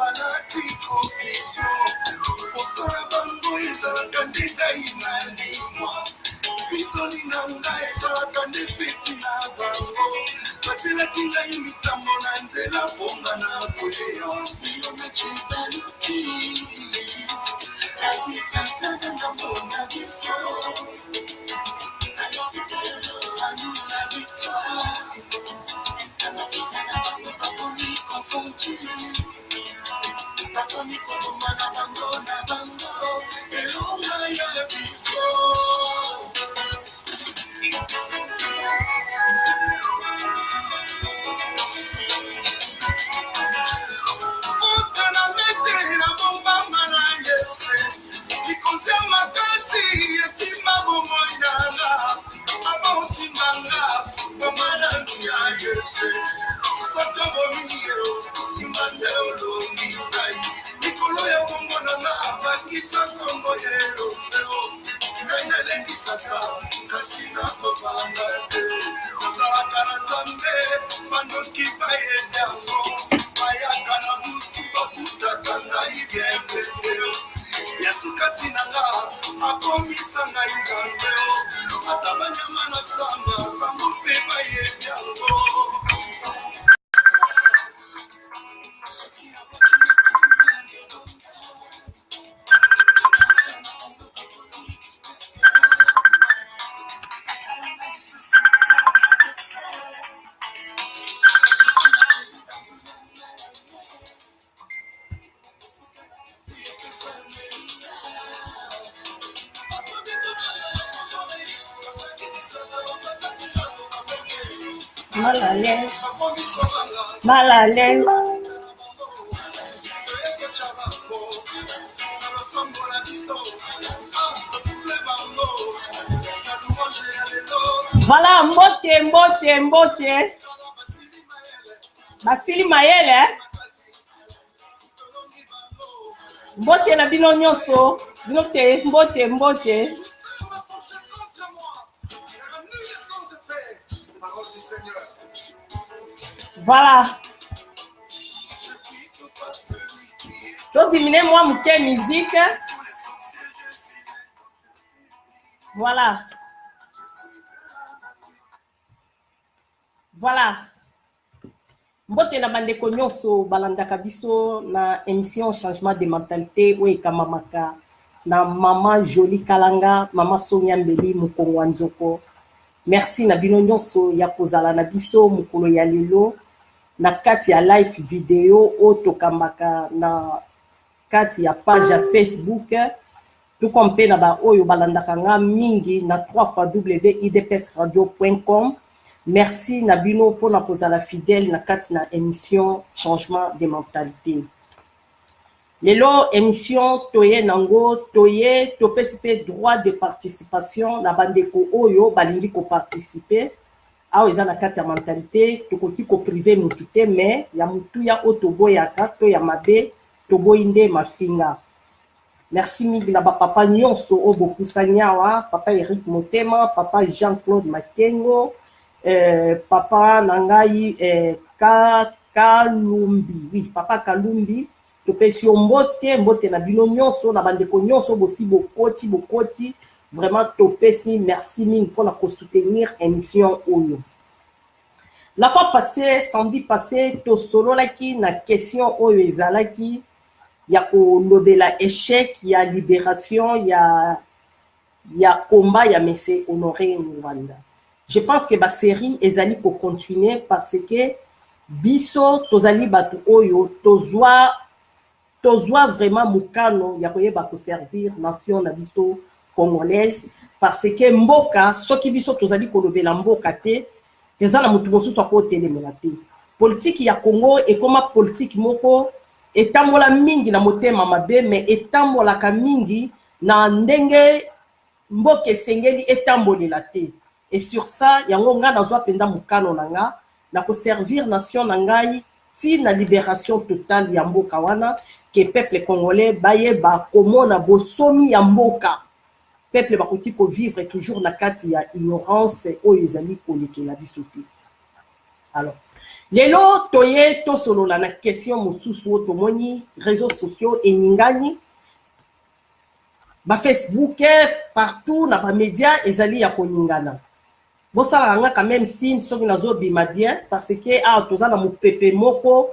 balati confusion kosala bango ezalaka nde ngai na limwa bisoli na ngai ezalaka nde feti na bango batelaki ngai mitambo na nzela bonga na koyeyo bilona cibaluki azitasana na mona biso la victoire Mal à l'aise. Voilà, mbote. Basili Mayele. Mbote na bino nyonso. Binote, mbote. Voilà. Donc, diminuez-moi mon thème musique. Voilà. Mbote na bandeko nyonso balandaka biso na émission changement de mentalité oyo ekamamaka na mama Jolie Kalanga, mama Sonia Mbeli Mukongo Nzoko. Merci na bino nyonso ya kozala na biso mukolo ya lelo na kati ya live video o tokambaka na kati ya page ya Facebook tukompe na ba oyo balandaka nga mingi na www.idpsradio.com. Merci na bino pona kozala fidèle na kati na émission changement de mentalité. Lelo émission toye nango toye topesipe droit de participation na bandeko oyo balingi ko participer awo eza na kati ya mentalité tokoki ko privé mutu te mais ya mutu ya otoboyaka to ya mabe toboyinde mafinga. Merci mingi na ba papa nyonso o bokusanyawa papa Eric Motema, papa Jean-Claude Makengo, papa Nangai Kalumbi, oui papa Kalumbi. Topesi mbote na bino nyonso na bandeko nyonso bosi bokoti vraiment topesi merci mille pour la soutenir émission oyo. La fois passée samedi passé to solo laki na question oyo ezalaki ya ko lobela échec ya libération ya combat ya Messe Honoré Ngwanda. Je pense que ba série ezali ko continuer parce que biso tozali batu oyo tozwa vraiment mukano ya koyeba ko servir nation na biso congolaise parce que mboka soki biso tozali kolobela mboka te tozala mutu mosusu ko telemela te. Politique ya Congo ekoma politique moko etambola mingi na motema mabe mais etambolaka mingi na ndenge mboka esengeli etambolela te. Et sur ça yango nga nazwa penda mukano nanga na ko servir nation na ngai ti na libération totale ya mboka wana que peuple congolais bayeba komona bosomi ya mboka peuple bakoki ko vivre toujours na kati ya ignorance oyo ezali kolekela biso te. Alors Lelo toye to solo la na question mosusu tomoni réseaux sociaux et ningani ba Facebook partout na ba médias ezali ya koningana. Bosala nga quand même signe soki nazo bima bien parce que toza na mopepe moko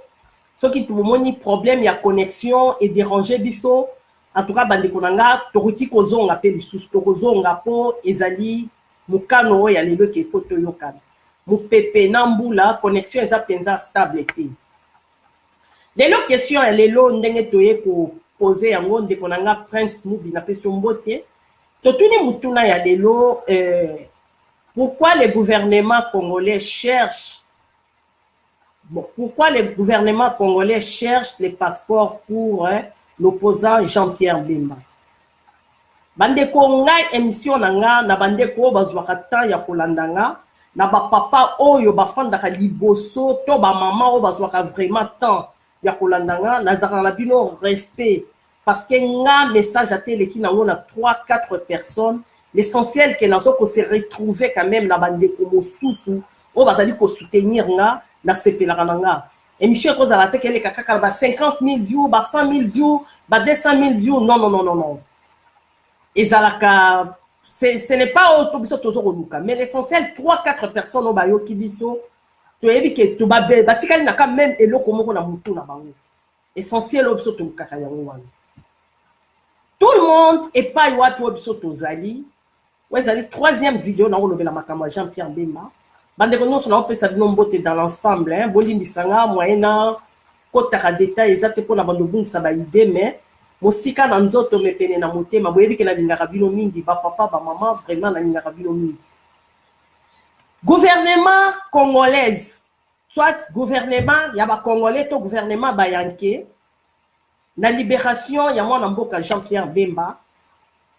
soki tomoni problème ya connexion et déranger biso en tout cas bandeko nanga tokoki kozonga pe lisusu tokozonga po ezali mukano ya lelo ke photo yokana. Mopepe na mbula connexion eza penza stable te. Lelo question ya lelo ndenge toye ko poser yango ndeko nanga Prince Mubi na peso mbote. Totuni mutuna ya lelo pourquoi les gouvernements congolais cherchent les passeports pour l'opposant Jean-Pierre Bemba. Bandeko ngai émission nanga na bandeko bazwaka temps ya kolandanga na ba papa oyo bafandaka liboso to ba mama oyo bazwaka vraiment temps ya kolandanga nazaka na bino respect parce que nga message à teleki nango na 3-4 personnes. L'essentiel que nazo ko se retrouver quand même na bandeko mosusu o bazali ko soutenir nga na sepelaka nanga émission ko zala te kele kaka ba 50 000 views ba 100 000 views ba 200 000 views non ezalaka ce n'est pas auto biso tozo koluka mais l'essentiel 3-4 personnes o bayoki biso to yebi ke to ba batikali na quand même eloko moko na mutu na bango essentiel o biso to kaka yango wana tout le monde est pas wapi o biso tozali. Ouais, c'est la troisième vidéo dans le makamwa Jean-Pierre Bemba. Bande kono so na opesa bino mbote dans l'ensemble hein, bolindi sanga moyena kotaka détail exacte pour na bando bungisa ba idée mais mosika na nzoto mepene na motema boyebi ke na lingaka bino mingi ba papa ba maman vraiment na lingaka bino mingi. Gouvernement congolaise soit gouvernement ya ba congolais to gouvernement ba yanké na libération ya mwana mboka Jean-Pierre Bemba.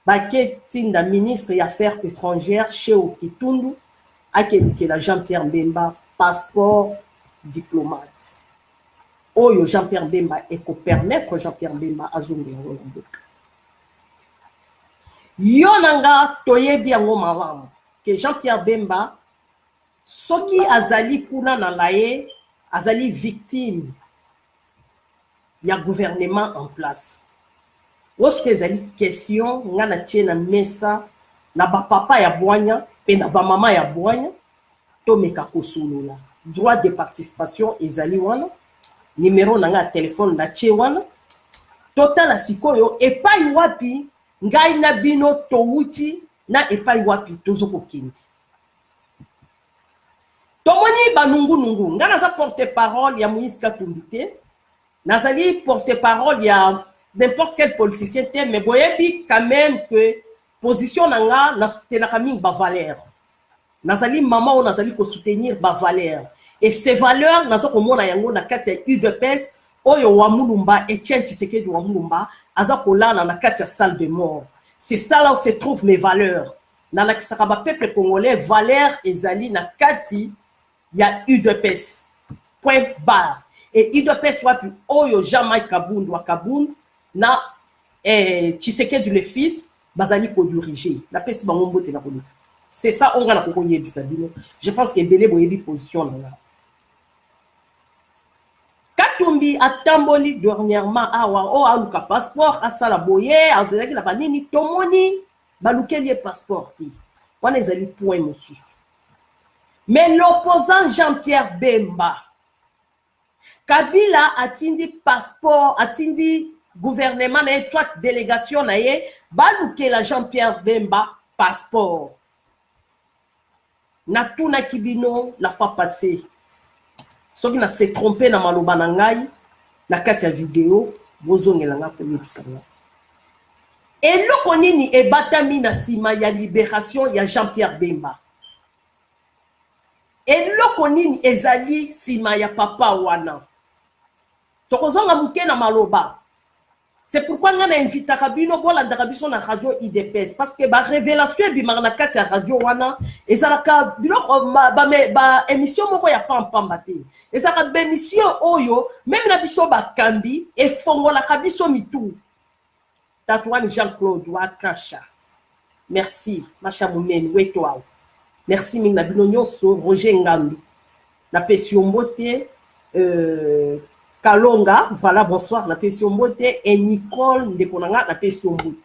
Baketinda ministre des Affaires étrangères chez Okitundu la Jean-Pierre Bemba passeport diplomate. Oyo Jean-Pierre Bemba et ko permettre Jean-Pierre Bemba azonga mboka. Yonanga toyebi yango malamu que Jean-Pierre Bemba soki azali kuna na laye azali victime ya gouvernement en place. Lorsque ezali question nga na tie na mesa na ba papa ya bwanya pe na ba mama ya bwanya to meka kosolola droit de participation ezali wana numéro na nga téléphone na tie wana total sikoyo epai wapi ngai na bino towuti na epai wapi tozoko kindi tomoni banungu nga na za porte parole ya Moïse Katumbi te nazali porte parole ya n'importe quel politicien, mais boyebi quand même que position nanga na soutenaka mingi ba valeur. Nazali maman ou nazali ko soutenir ba valeur. Et ces valeurs nazo ko mona yango na kati ya UDPS oyo wa Mulumba Etienne Tshisekedi wa Mulumba aza ko lana na kati ya salle de mort. C'est ça là où se trouvent mes valeurs. Na la kisaka ba peuple congolais valeur ezali na kati ya UDPS. Point barre. Et UDPS wapi oyo Jamai Kabundu wa Kabundu na Tshisekedi le fils bazali ko diriger la pesi bango mbote na kolika c'est ça on gana ko yebisa bino je pense que belé boyebi position là Katumbi atamboli dernièrement awa o aluka passeport asala boye azalaki la banini tomoni balukeli passeport ti wana ezali point monsieur mais l'opposant Jean-Pierre Bemba Kabila atindi passeport atindi gouvernement na étoile délégation na ye baluke la Jean-Pierre Bemba passeport na tuna kibino la fois passée soki na se tromper na maloba na ngai na kati ya vidéo bozongela nga ko yebisanga eloko nini ebatami na sima ya libération ya Jean-Pierre Bemba eloko nini ezali sima ya papa wana tokozonga muke na maloba. C'est pourquoi on a invité Kabino pour la Darabiso na radio IDPS parce que ba révélation bi marna kati radio wana ezalaka biloko ba émission moko ya pam baté ezalaka émission oyo même na biso ba kambi e fongola kabiso mitu Tatouane Jean-Claude Wakacha merci Macha Moumeni wetwa merci minga bino nyonso Roger Ngambi La Pession-Beauté, Kalonga, voilà, bonsoir, la Pession-Beauté, et Nicole Ndekonanga, la Pession-Beauté.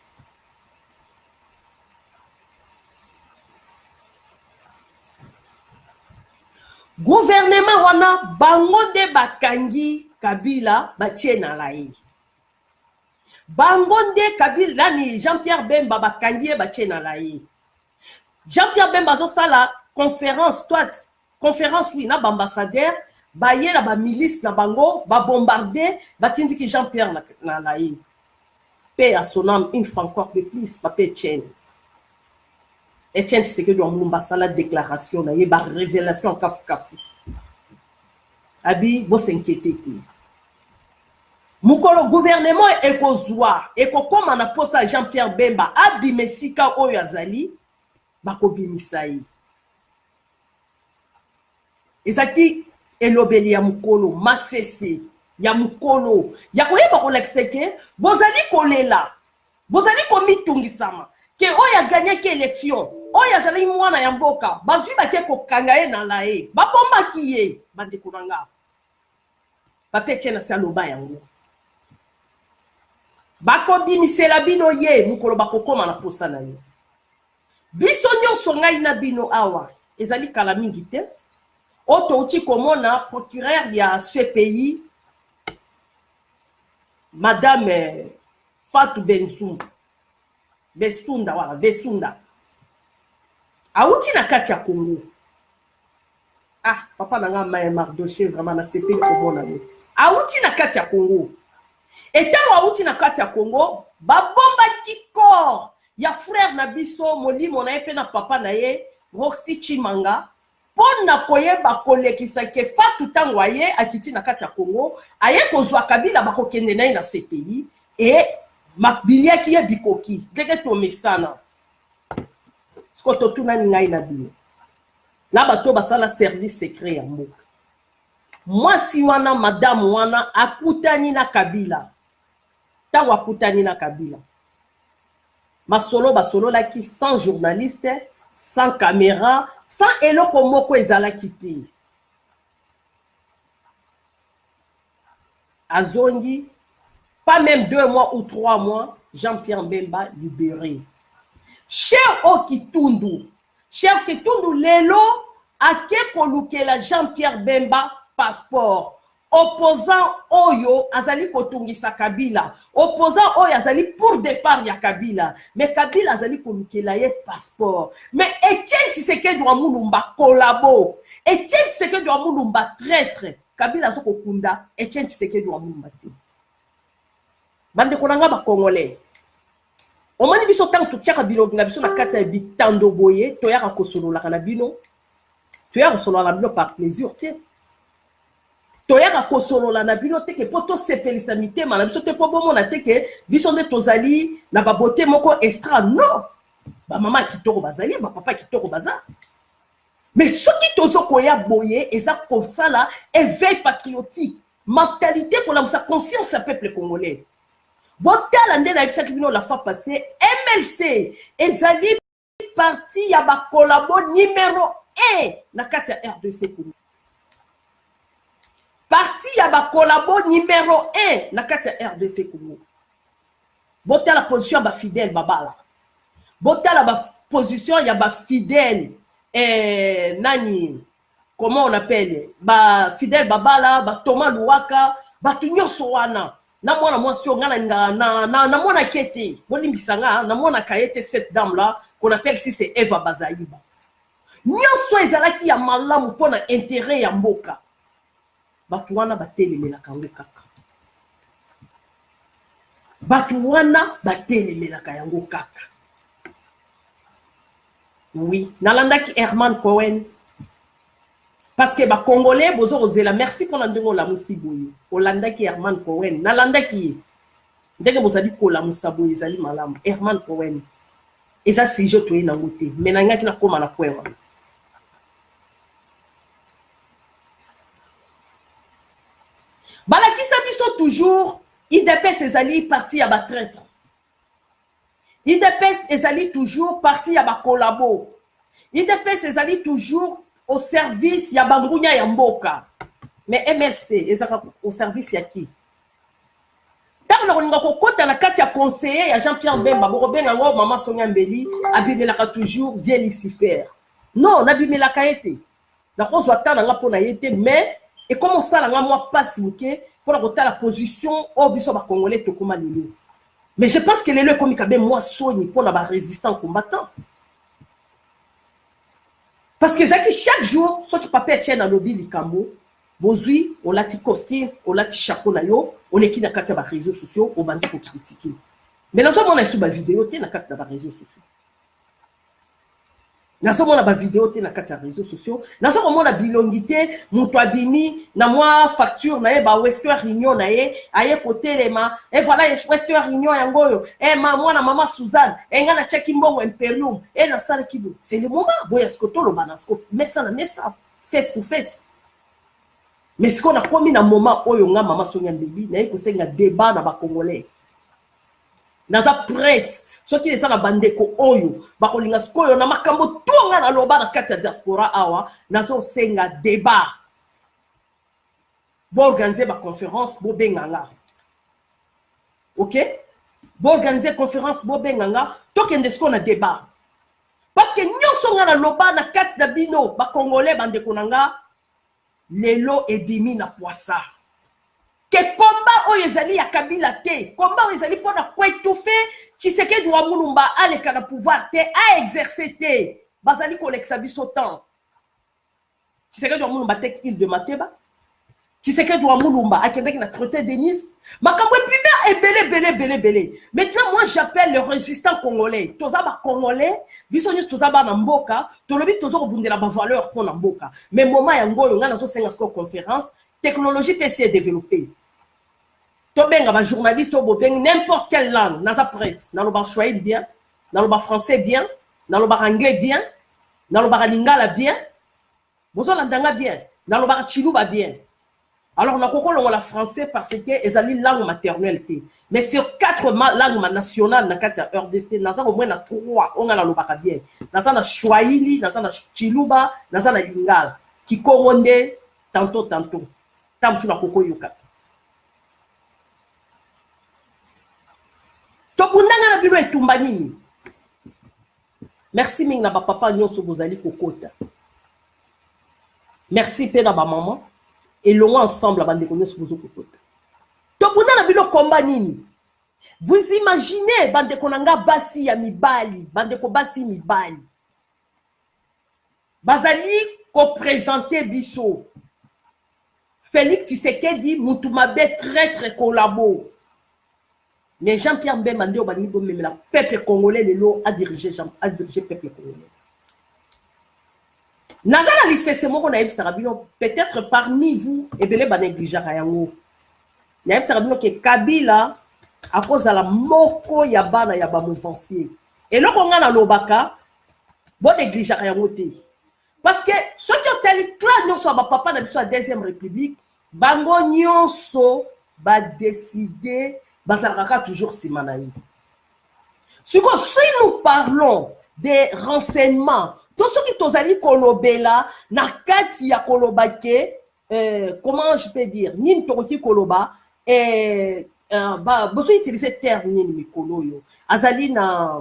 Gouvernement wana bango de bakangi Kabila batie na lai. Bango de Kabila ni Jean-Pierre Bemba bakangi batie na lai. Jean-Pierre Bemba zo sala conférence oui na ambassadeur baye na ba milice na bango ba bombarder batindi ki Jean-Pierre na lai. Paix à son âme une fois encore de plus papa Etienne. Etienne Tshisekedi wa Mulumba sala déclaration na ye ba révélation en kafu. Abi bo s'inquiéter. Mukolo gouvernement ekozwa ekokoma na posa Jean-Pierre Bemba abi mesika oyo azali bako bimisai. Ezaki elobeli ya mukolo masese ya mukolo ya koyeba kolakiseke bozali kolela bozali komitungisama ke oya gagné ke élection oya zali mwana ya mboka bazwi bake kokanga ye na lae babombaki ye bandeko nanga pape tiena saloba yango bakobimisela bino ye mukolo bakokoma na posa na ye biso nyonso ngai na bino awa ezali kala mingi te oto uti komona procureur ya ce pays madame Fatou Besunda wala Besunda auti na kati ya Congo. Ah papa nanga maye Mardoché vraiment na sepeli komona yo auti na kati ya Congo etango auti na kati ya Congo babomba corps ya frère na biso molimo na ye pe na papa na ye Roxy Chimanga pona koyeba kolekisa ke Fatou tango aye akiti na kati ya Congo aye kozwa Kabila bakokende na ye na CPI et makbilia ki ye bikoki deke to mesana skoto tuna ni ngai na bino na bato basala service secret ya mboka mwasi wana madame wana akutani na Kabila tango akutani na Kabila masolo basolo laki sans journaliste sans caméra sans eloko moko ezalaki te azongi pas même 2 mois ou 3 mois Jean-Pierre Bemba libéré cher Kitundu lelo ake kolukela Jean-Pierre Bemba passeport opposant oyo azali kotungisa Kabila opposant oyo azali pour départ ya Kabila mais Kabila azali kolukela ye passeport mais Etienne Tshisekedi wa Mulumba collabo Etienne Tshisekedi wa Mulumba traître Kabila azoko kunda Etienne Tshisekedi wa Mulumba te bande konanga ba congolais omani biso tant to tiaka bilogi na biso na kati ya bitando boye to yaka kosolola kana bino to yaka kosolola bino par plaisir te to yaka kosolola na bino te ke poto sepelisa mitema na biso te po bomona te ke biso nde tozali na ba beauté moko extra non ba mama kitoko bazali ba papa kitoko baza mais soki tozo koya boye eza kosala éveil patriotique mentalité pour la conscience du peuple congolais. Botala nde na bisaki bino la fois passée MLC ezali parti ya ba collabo numéro 1 na kati ya RDC Congo. Parti ya ba collabo numéro 1 na kati ya RDC Congo. Botala position ba fidèle babala. Botala ba position ya ba fidèle nani comment on appelle ba fidèle babala ba Thomas Luwaka ba tunyoso wana. Na mwana mwasi ngana na mwana kete bolimbisa nga na mwana kayete cette dame là qu'on appelle si c'est Eva Bazaiba nyoso ezalaki ya malamu pona intérêt ya mboka batu wana batelemela kango kaka batu wana batelemela yango kaka oui nalandaki Herman Cohen parce que ba congolais bozo ozela merci pour la ndenge la musiboye olandaki Herman Cohen nalandaki ndenge bozali kola musaboye ezali malamu Herman Cohen eza sujet to ena ngote menangaki na koma na point wana balakisa biso toujours IDPS ezali parti ya ba traître IDPS ezali toujours parti ya ba collabo IDPS ezali toujours au service ya bangunya ya mboka. Mais MLC ezaka au service ya qui? Tant na kolinga kokota na kati ya conseiller ya Jean-Pierre Bemba bokobenga ngo Maman Sonia Mbeli abimelaka toujours vient Lucifer. Non, nabimelaka ete. Na kozwa ta nga pona yete mais et comment ça nga moi passe muke pour la position au biso ba congolais to koma lelo. Mais je pense que lelo comme kabe moi soni pour la résistant combattant. Parce que zaki chaque jour ce qui papa tient dans lobby likambo bozui on lati costume on lati chapeau na yo on est qui na kati ya ba réseaux sociaux on bandi ko critiquer. Mais dans ce moment na sur ba vidéo te na kati ya ba réseaux sociaux. Naso mona ba vidéo te na kati ya réseaux sociaux naso mona bilongité muto abini na moi facture na ye ba Western Union na ye aye kotelema et voilà Western Union yangoyo ma mwana mama Suzanne nga na check mbongo Imperium na sala kibo c'est le moment boya skoto lo banasko mais ça face to face mais ce qu'on a commis na moment oyo nga Maman Sonia Mbeli na ye kosenga débat na ba congolais naza prête ceux qui sont na bandeko oyo bakolinga skoyo na makambo tonga na loba na kati ya diaspora awa nazo senga débat bo organiser ba conférence bo benganga OK bo organiser conférence bo benganga tokende sko na débat parce que nyoso nga na loba na kati na bino ba congolais bandeko nanga lelo ebimi na poisa que combat oyo ezali ya Kabila te combat oyo ezali pona ko étouffer Tshisekedi wa Mulumba aleka na pouvoir te a exercer te bazali kolekisa biso temps Tshisekedi wa Mulumba tek île de Mateba Tshisekedi wa Mulumba akendaki na traité de Nice makambo et belé. Maintenant moi j'appelle les résistants congolais toza ba congolais biso nyos toza ba na mboka tolobi toza ko bundela ba valeur pona mboka mais moment ya ngoyo nga nazo senga sko conférence technologie PC développée Tobenga ba journaliste au bobeng n'importe quelle langue naza prête na loba swahili bien na loba français bien na loba anglais bien na loba lingala bien bozo landanga bien na loba chiluba bien alors na kokolo la français parce que ezali langue maternelle mais sur 4 langues nationales na kati ya RDC naza au moins na 3 onga na loba bien naza na swahili naza na chiluba naza na lingala kikongonde tantôt tamsu na koko yoka tobundanga na biro etumba nini merci mingi na ba papa nyonso bozali kokota merci pe na ba maman et l'on ensemble la bande nyonso bozo kokota tobundanga na biro komba nini vous imaginez bande konanga basi ya mibali bande ko basi mibali bazali ko présenter biso Félix Tshisekedi Mutumabe très collabo. Mais Jean-Pierre Bemba ndio bani bo memela peuple congolais lelo a dirigé peuple congolais. Nazala lycée moko na yebisa bino peut-être parmi vous ebele ba négligeaka yango. Na yebisa bino ke Kabila a cause la moko ya bana ya ba mouvancier. Et loko nga na lobaka bo négligeaka yango te. Parce que ceux qui ont tel clan nyonso ba papa na biso la deuxième république bango nyonso ba décider bazalaka toujours simanaï. Si nous parlons des renseignements, tout ce qui tozali kolobela na kati ya kolobake comment je peux dire nini tokoti koloba boso utiliser terme nini mikolo yo azali na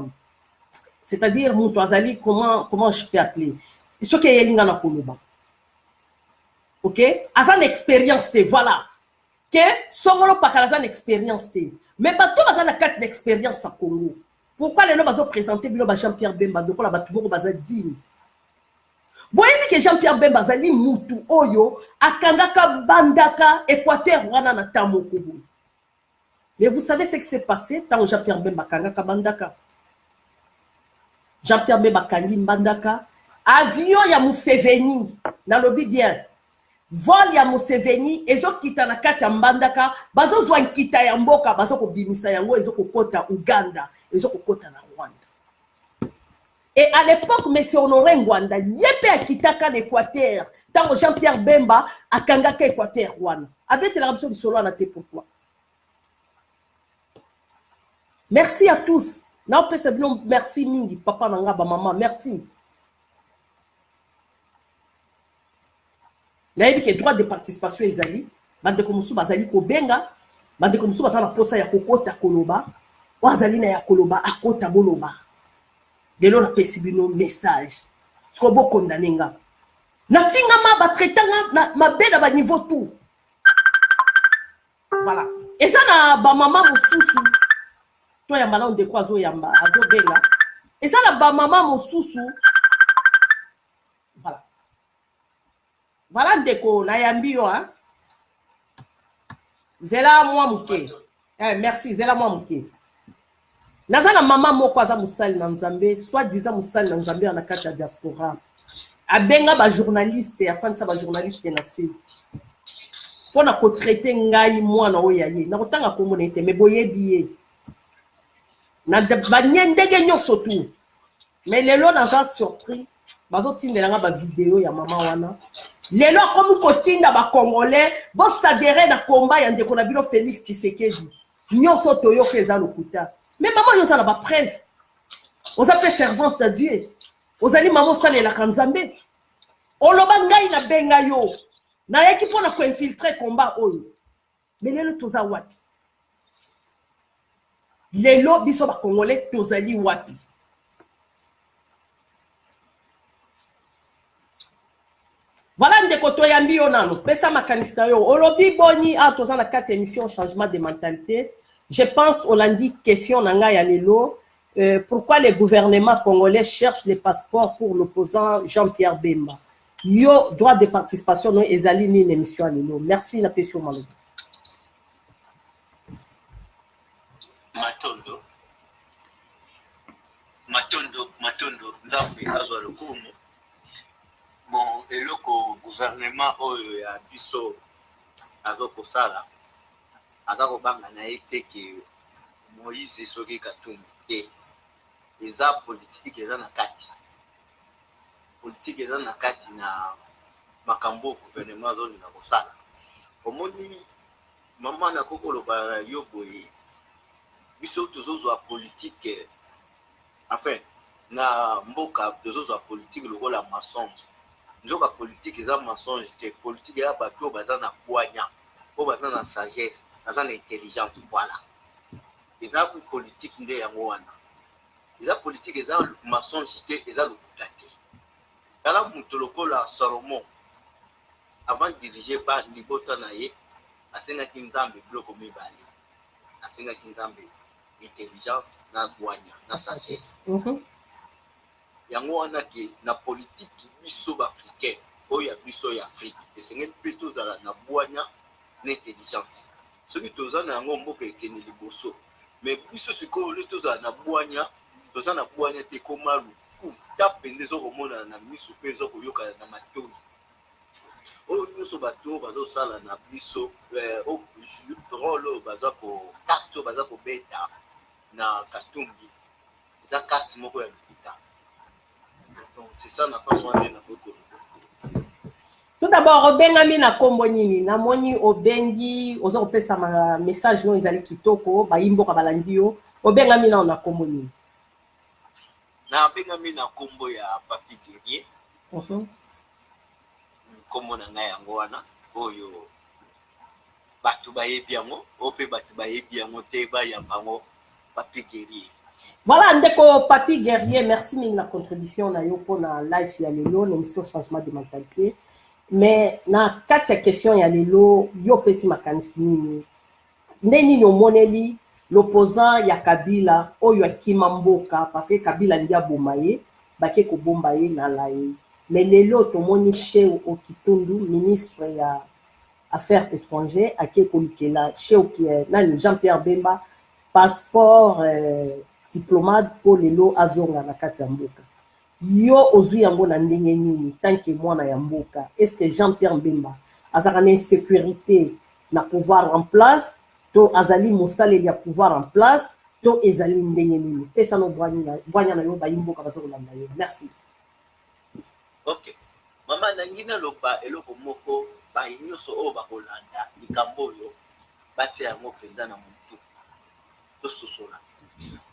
c'est-à-dire muto azali comment je peux appeler ce qui est linga na koloba. OK azan expérience te voilà que songolo pakalaza expérience te mais bato baza na carte d'expérience à Congo. Pourquoi les gens ont présenté Jean-Pierre Bemba donc la bato boko baza digne. Boyebi que Jean-Pierre Bemba zali mutu oyo akangaka bandaka Équateur wana na tamoko. Mais vous savez ce qui s'est passé tant Jean-Pierre Bemba kangaka bandaka. Jean-Pierre Bemba kangi bandaka avion ya Museveni na lobi bien. Vol ya Museveni ezo kita na kati ya mbandaka bazo zwa nkita ya mboka bazo ko bimisa yango ezo kokota Uganda ezo kokota na Rwanda. Et à l'époque monsieur Honoré Ngwanda yepe akitaka l'Équateur tant Jean-Pierre Bemba akangaka Équateur wana abete la rapso solo na te pourquoi. Merci à tous. Na pesa bien merci mingi papa nanga ba maman merci. nayebi ke droit de participation ezali bandeko mosusu bazali kobenga bandeko mosusu baza na posa ya kokota koloba oyo azali na ya koloba akota boloba lelo napesi bino message siko bokondane nga nafingama batraitanga na mabe na baniveau tout voilà eza na bamama mosusu toyamba na ndeko azoyamba azobenga eza na bamama mosusu voilà voilà ndeko nayambi yo hein? Zela mwa muke merci zela mwa muke naza na mama moko aza mosali na nzambe soit disant mosali na nzambe na kati ya diaspora abenga bajournaliste afandisa bajournaliste na se mpona kotraite ngai mwana oyo ya ye nakotanga komona ete me boyebi ye na banye ndenge nyonso tu me lelo naza surpris bazotindela nga bavideo ya mama wana lelo akomi kotinda bakongolais bosadere na komba ya ndeko na bino Félix Tshisekedi nyonso toyoka eza lokuta me mama oyo oza na bapreuve oza mpe servante ya Dieu ozali mama osalelaka nzambe oloba ngai nabenga yo nayaki mpona koinfiltre komba oyo me lelo toza wapi lelo biso bakongolais tozali wapi voilà ndeko toyambi yo nano pesa makanisi na yo olobi boni toza na kati émission changement de mentalité je pense olandi question na ngai ya lelo pourquoi les gouvernements congolais cherchent les passeports pour l'opposant Jean-Pierre Bemba yo droit de participation no ezali nini émission ya lelo merci na pesi yo maloba matondo nzambe azwa lokumu bon eloko gouvernement oyo ya biso azokosala aza kobanga na ye te ke Moïse soki Katumbi te eza politique eza na kati na makambo gouvernement azolinga kosala omoni mama na kokoloba yo boye biso tozozwa politique enfin na mboka tozozwa politique lokola mensonge nzoka politique eza mensonge te politique ya bato baza na poignant po baza na sagesse baza na intelligence voilà eza politique nde yango wana eza politique eza mensonge te eza lokuta te tala moto lokola Salomon avant diriger ba libota na ye asengaki nzambe biloko mibale asengaki nzambe intelligence na poignant na sagesse yango wana ke na politique biso baafricain oyo ya biso ya Afrique esengeli mpe tozala na bwanya na intelligence soki toza na yango mboka ekende liboso me biso sikoyo ole tozala na bwanya toza na bwanya te koma luku ta mpenza ezokomona na miso mpe ezokoyokana na matoi oyo nyonso bato bazosala na biso role oyo baza karte oyo baza kobeta na Katumbi eza karte moko ya lokuta. Donc c'est ça na pas soin na beaucoup. Tout d'abord obengami na kombo nini namoni obengi oza kopesa ma message no ezali kitoko bayimboka balandi yo obengami na kombo nini na bengami na kombo ya Papi Guerrier kombo na ngai yango wana oyo bato bayebi yango ope bato bayebi yango te bayambango Papi Guerrier. Voilà, ndeko Papi Guerrier, merci mille la contribution na yo pour na live ya lelo, l'émission changement de mentalité. Mais na quatre questions ya lelo, yo pesi makanisi nini. Ndeni no moneli l'opposant ya Kabila oyo akima mboka parce que Kabila ndia bomaye, bake ko bombaye na laye. Mais lelo tomoni Cheo Okitundu, ministre ya affaires étrangères, ake ko likela Cheo qui est nani Jean-Pierre Bemba, passeport diplomate pour lelo azonga na kati ya mboka yo ozwi yango na ndenge nini tant que mwana ya mboka est-ce que Jean-Pierre Bemba azaka na insécurité na pouvoir en place to azali mosaleli ya pouvoir en place to ezali ndenge nini pesa no bwanya na yo bayimboka bazolanda yo merci. OK mama nangina loba eloko moko bayinyoso o bakolanda likambo yo batia yango penza na mutu to sosola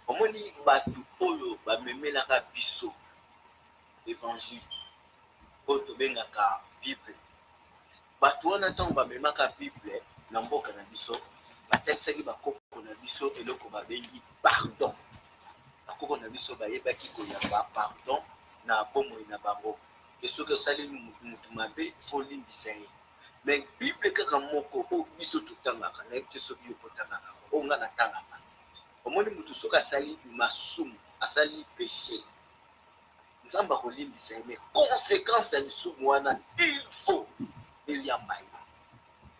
omoni bato oyo bamemelaka biso évangile oyo tobengaka bible bato wana ntango bamemaka bible na mboka na biso batekisaki bakoko na biso eloko babengi pardon. Bakoko na biso bayebaki koyamba pardon na bomoi na bango ke soki osali mutu mabe fo limbisa ye. Mais bible kaka moko oyo biso totangaka nayebi te soki yo kotangaka oyo nga natangaka omoni mutu soki asali masumu asali péché nzambe akolimbisa ye. Mais conséquence ya lisumu wana il faut eliamba ye.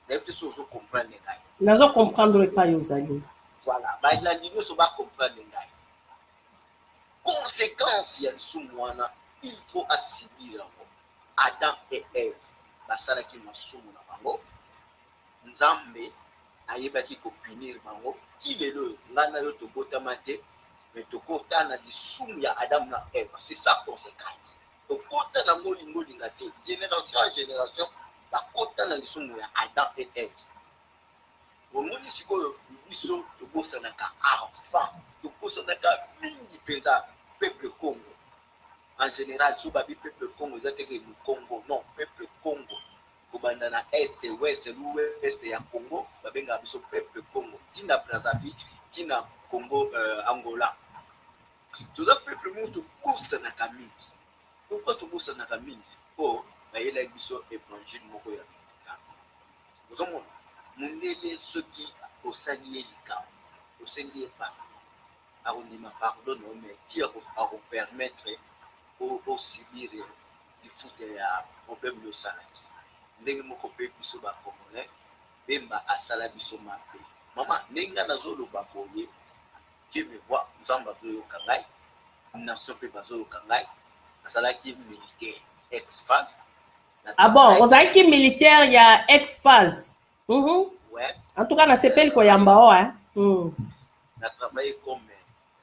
Nayebi te soki ozocomprendre ngai. nazo comprendre epai ozali. Voilà, balandi nyonso bacomprendre ngai. Conséquence ya lisumu wana il faut asibir yango. Adam et Ève basalaki masumu na bango, nzambe ayebaki kopinir bango. Ki lelo nga na yo tobotama te, mais tokota na lisumu ya Adam na Ève. C'est ça conséquence. Tokota na ngolingolinga te, génération à génération bakota na lisumu ya Adam et Ève. Omoni sikoyo biso tobosanaka enfant, tobosanaka mingi mpenza peuple Congo. En général, si vous avez peuple Congo, vous êtes le Congo, non, peuple Congo. Vous avez l'Est, l'Ouest, l'Ouest et le Congo, vous avez le peuple Congo. Tina Brazzaville, Tina Congo, Angola. Tout le peuple monde pousse dans la famille. Pourquoi tu pousses dans la famille? Oh, il y a des évangiles Mokoya. Vous avez mon ceux qui au Sanier Lika, au Sanier pas. Arrondissement, pardon, mais qui a vous permettre au subir du foot et problème de salaire. Ndenge moko pe biso ba congolais bemba asala biso mape. Mama nenga nazolo ba boye. Qui me voit nzamba zo kangai. Nation pe bazo kangai. Asala ki militaire ex-phase. Ah bon, ozaki militaire ya ex-phase. Ouais. En tout cas na sepeli ko yamba o hein. Na travaillé comme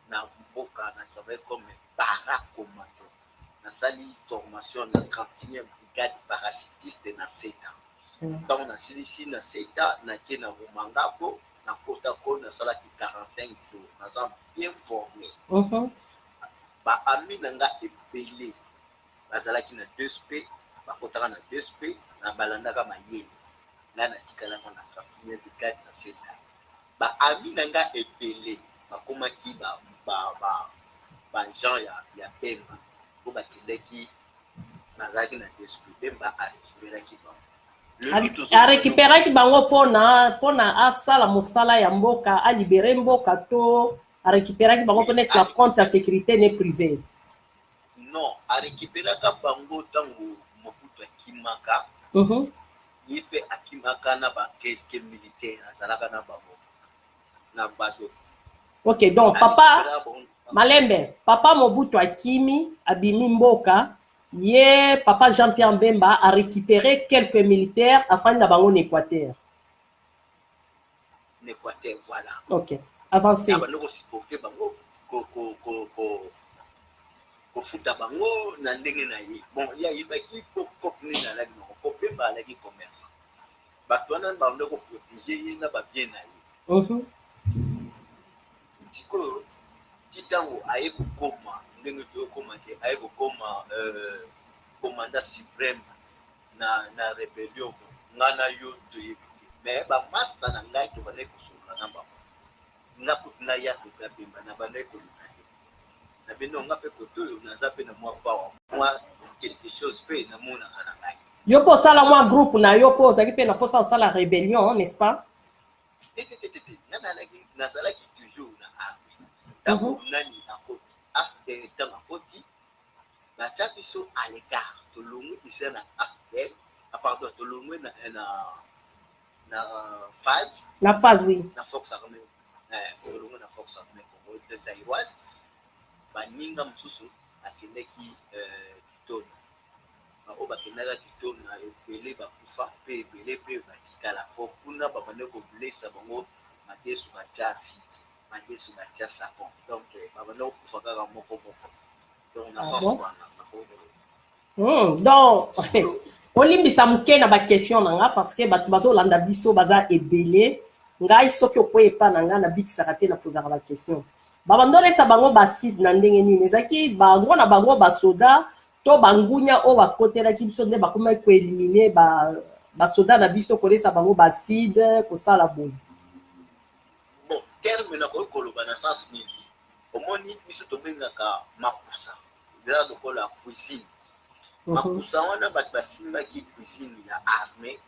na mboka, na travaillé comme paracommando. Na sali formation na 31e brigade parachutiste na SETA. Donc na silisi na SETA na ke na Rumangabo na kota ko na sala ki 45 jours. Na za bien formé. Ba ami nanga epelé. Bazalaki na 2SP, ba kota na 2SP na balandaka mayele. Là na tikala na 31e brigade na SETA. Ba ami nanga epelé. Ba komaki ba Jean ya Pemba. Bakileki nazaki na esprit Pemba a récupéraki bango pona asala mosala ya mboka a libérer mboka to a récupéraki bango pona la compte ya sécurité ne privé. Non, a récupéraka bango tango Mobutu akimaka. Yepe akimaka na ba quelques militaires azalaka na bango na bato. OK, donc papa Malembe, papa Mobutu akimi abimi mboka, ye papa Jean-Pierre Bemba a récupéré quelques militaires afin d'abango en Équateur. Équateur, voilà. OK, avancez. Bango supporter bango ko futa bango na ndenge na ye. Bon, ya yibaki ko ni na la no ko Bemba la ki commerce. Bato wana bando ko protéger ye na ba bien na ye. Tiko Titango aye kokoma ndenge tokoma te aye kokoma commandant suprême na rébellion ngana yo to mais ba master na ngai to bane kusola na ba na kutina ya to Bemba na bane ko na beno ngape koto na zape na moi power quelque chose pe na mona kana ngai yo po sala moi groupe na yo po zaki pe na po sala rébellion n'est-ce pas na sala ki toujours na armée nani akoti after temps akoti na chapiso à l'écart to longu ici na after pardon to longu na phase oui na force armée to longu na force armée Congo de Zaïroise baninga mususu akendeki kitoni o bakendaka kitoni na ebele bakufa pe ebele pe batikala po kuna babande ko blessa bango matesu batia acide matesu batia savon donc babande kokufa kaka moko donc na sens wana donc olimbisa moke na baquestion na nga parce que bato bazolanda biso baza ebele ngai soki okoye epa na nga nabikisaka te napozaka baquestion babandolesa bango baside na ndenge nini ezalaki bango na bango basoda to bangunya oyo bakotelaki biso nde bakomaki koelimine basoda na biso kolesa bango baside kosala boye. Bon, terme na koloba na sens nini omoni biso tobengaka makusa eza lokola cuisine. Makusa wana bato basimbaki cuisine ya armée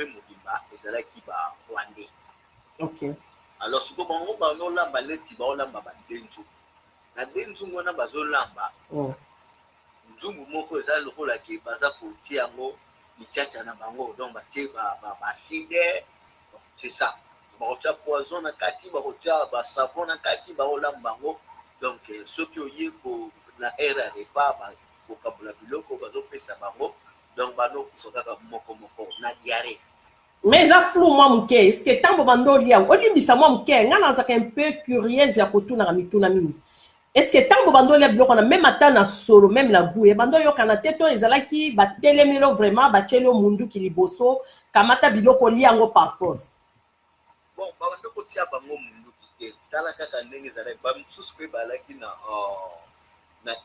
mobimba ezalaki ba rwandais. Ok. Alors siko bango bazolamba neti baolamba bandenzu na denzu wana bazolamba nzungu moko eza lokola ke baza kotia yango lichacha na bango donc batie baside c'est ça bakotia poison na kati bakotia basavon na kati baolamba bango donc soki oye na aire ya repas kokabula biloko bazopesa bango donc banokufa kaka moko na diarrhée. Mais ça flou moi muke est-ce que tambo bando lia olimbisa moi muke nga nazaka un peu curieuse ya kotuna na mituna mini est-ce que tambo bando lia biloko na même ata na solo même la goût et bando yokana te to ezalaki batelemelo vraiment batielo mundu kiliboso kamata biloko lia yango par force. Bon bando kotia bango mundu te tala kaka ndenge ezalaki bamisusu mpe balaki na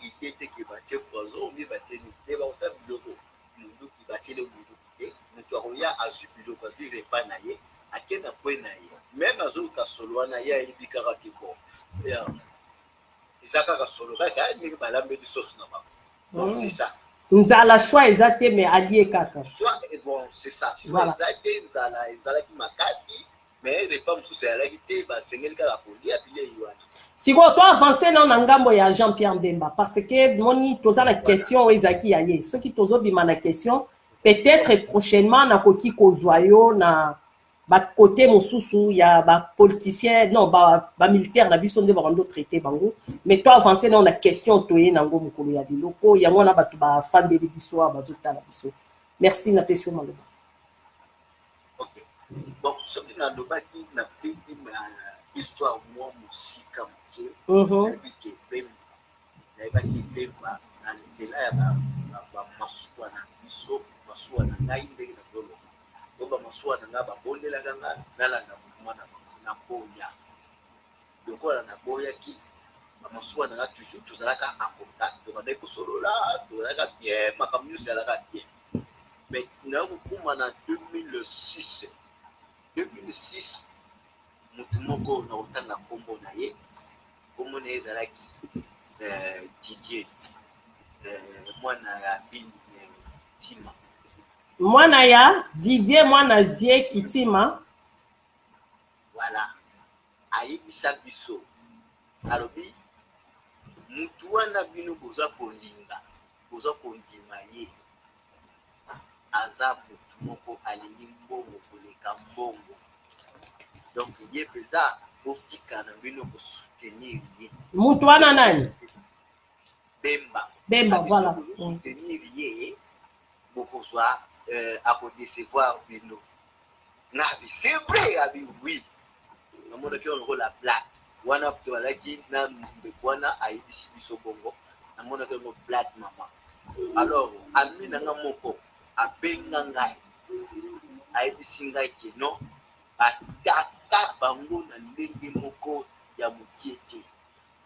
idée te ke batie poison mbi batieni te bakotia biloko mundu ki batiele mundu te moto akoya azwi biloko azwi repas na ye ake na pwe na ye même azoyoka solo wana ye ayebi kaka ke bon eza kaka solo kaka ndenge balambeli sosi na bango donc c'est ça nzala choix eza te mais allié kaka choix bon c'est ça choix eza te nzala ezalaki makasi mais repas mosusu ezalaki te basengeli kaka kolia bilei wana. sikoyo to avance na ngambo ya Jean-Pierre Mbemba parce que moni toza na question ezaki ya ye soki tozobima na question peut-être prochainement nakoki kozwa yo na bakote mosusu ya bapoliticien non bamilitaire na biso nde bakando traité bango mais to avance na question toye nango mokolo ya biloko yango na bato bafandeli biso bazotala biso. Merci na pesio maloba. Ok bon soki nalobaki na pepi histoire mwa mosika moke nayebaki Bemba na nzela ya bamasuwa na biso masuwa na ngai ndenge nazoloba to bamasuwa na ngai babondelaka nga nalanda mokuma na boya lokola na boyaki bamasuwa na ngai toujours tozalaka en contact tobandaki kosolola tozalaka bien makambo nyonso ezalaka bien mais nakokuma na 2006 motu moko na kotanga nkombo na ye nkombo na ye ezalaki Didier mwana ya Kitima mwana ya Didier mwana vie Kitima voilà ayebisa biso alobi mutu wana bino boza kolinga boza kondima ye aza mutu moko alingi mbongo koleka mbongo donc ye mpenza otika na bino kosoutenir ye. Mutu wana nani? Bemba voilà. Soutenir ye bokozwa akodecevoir bino nabi c'est vrai abi oui namonaki ongo la blague wana toalaki na mbeko wana ayebisi biso bongo namonaki ongo blague mama alors ami nanga moko abenga ngai ayebisi ngai ke non ataka bango na ndenge moko ya mokie te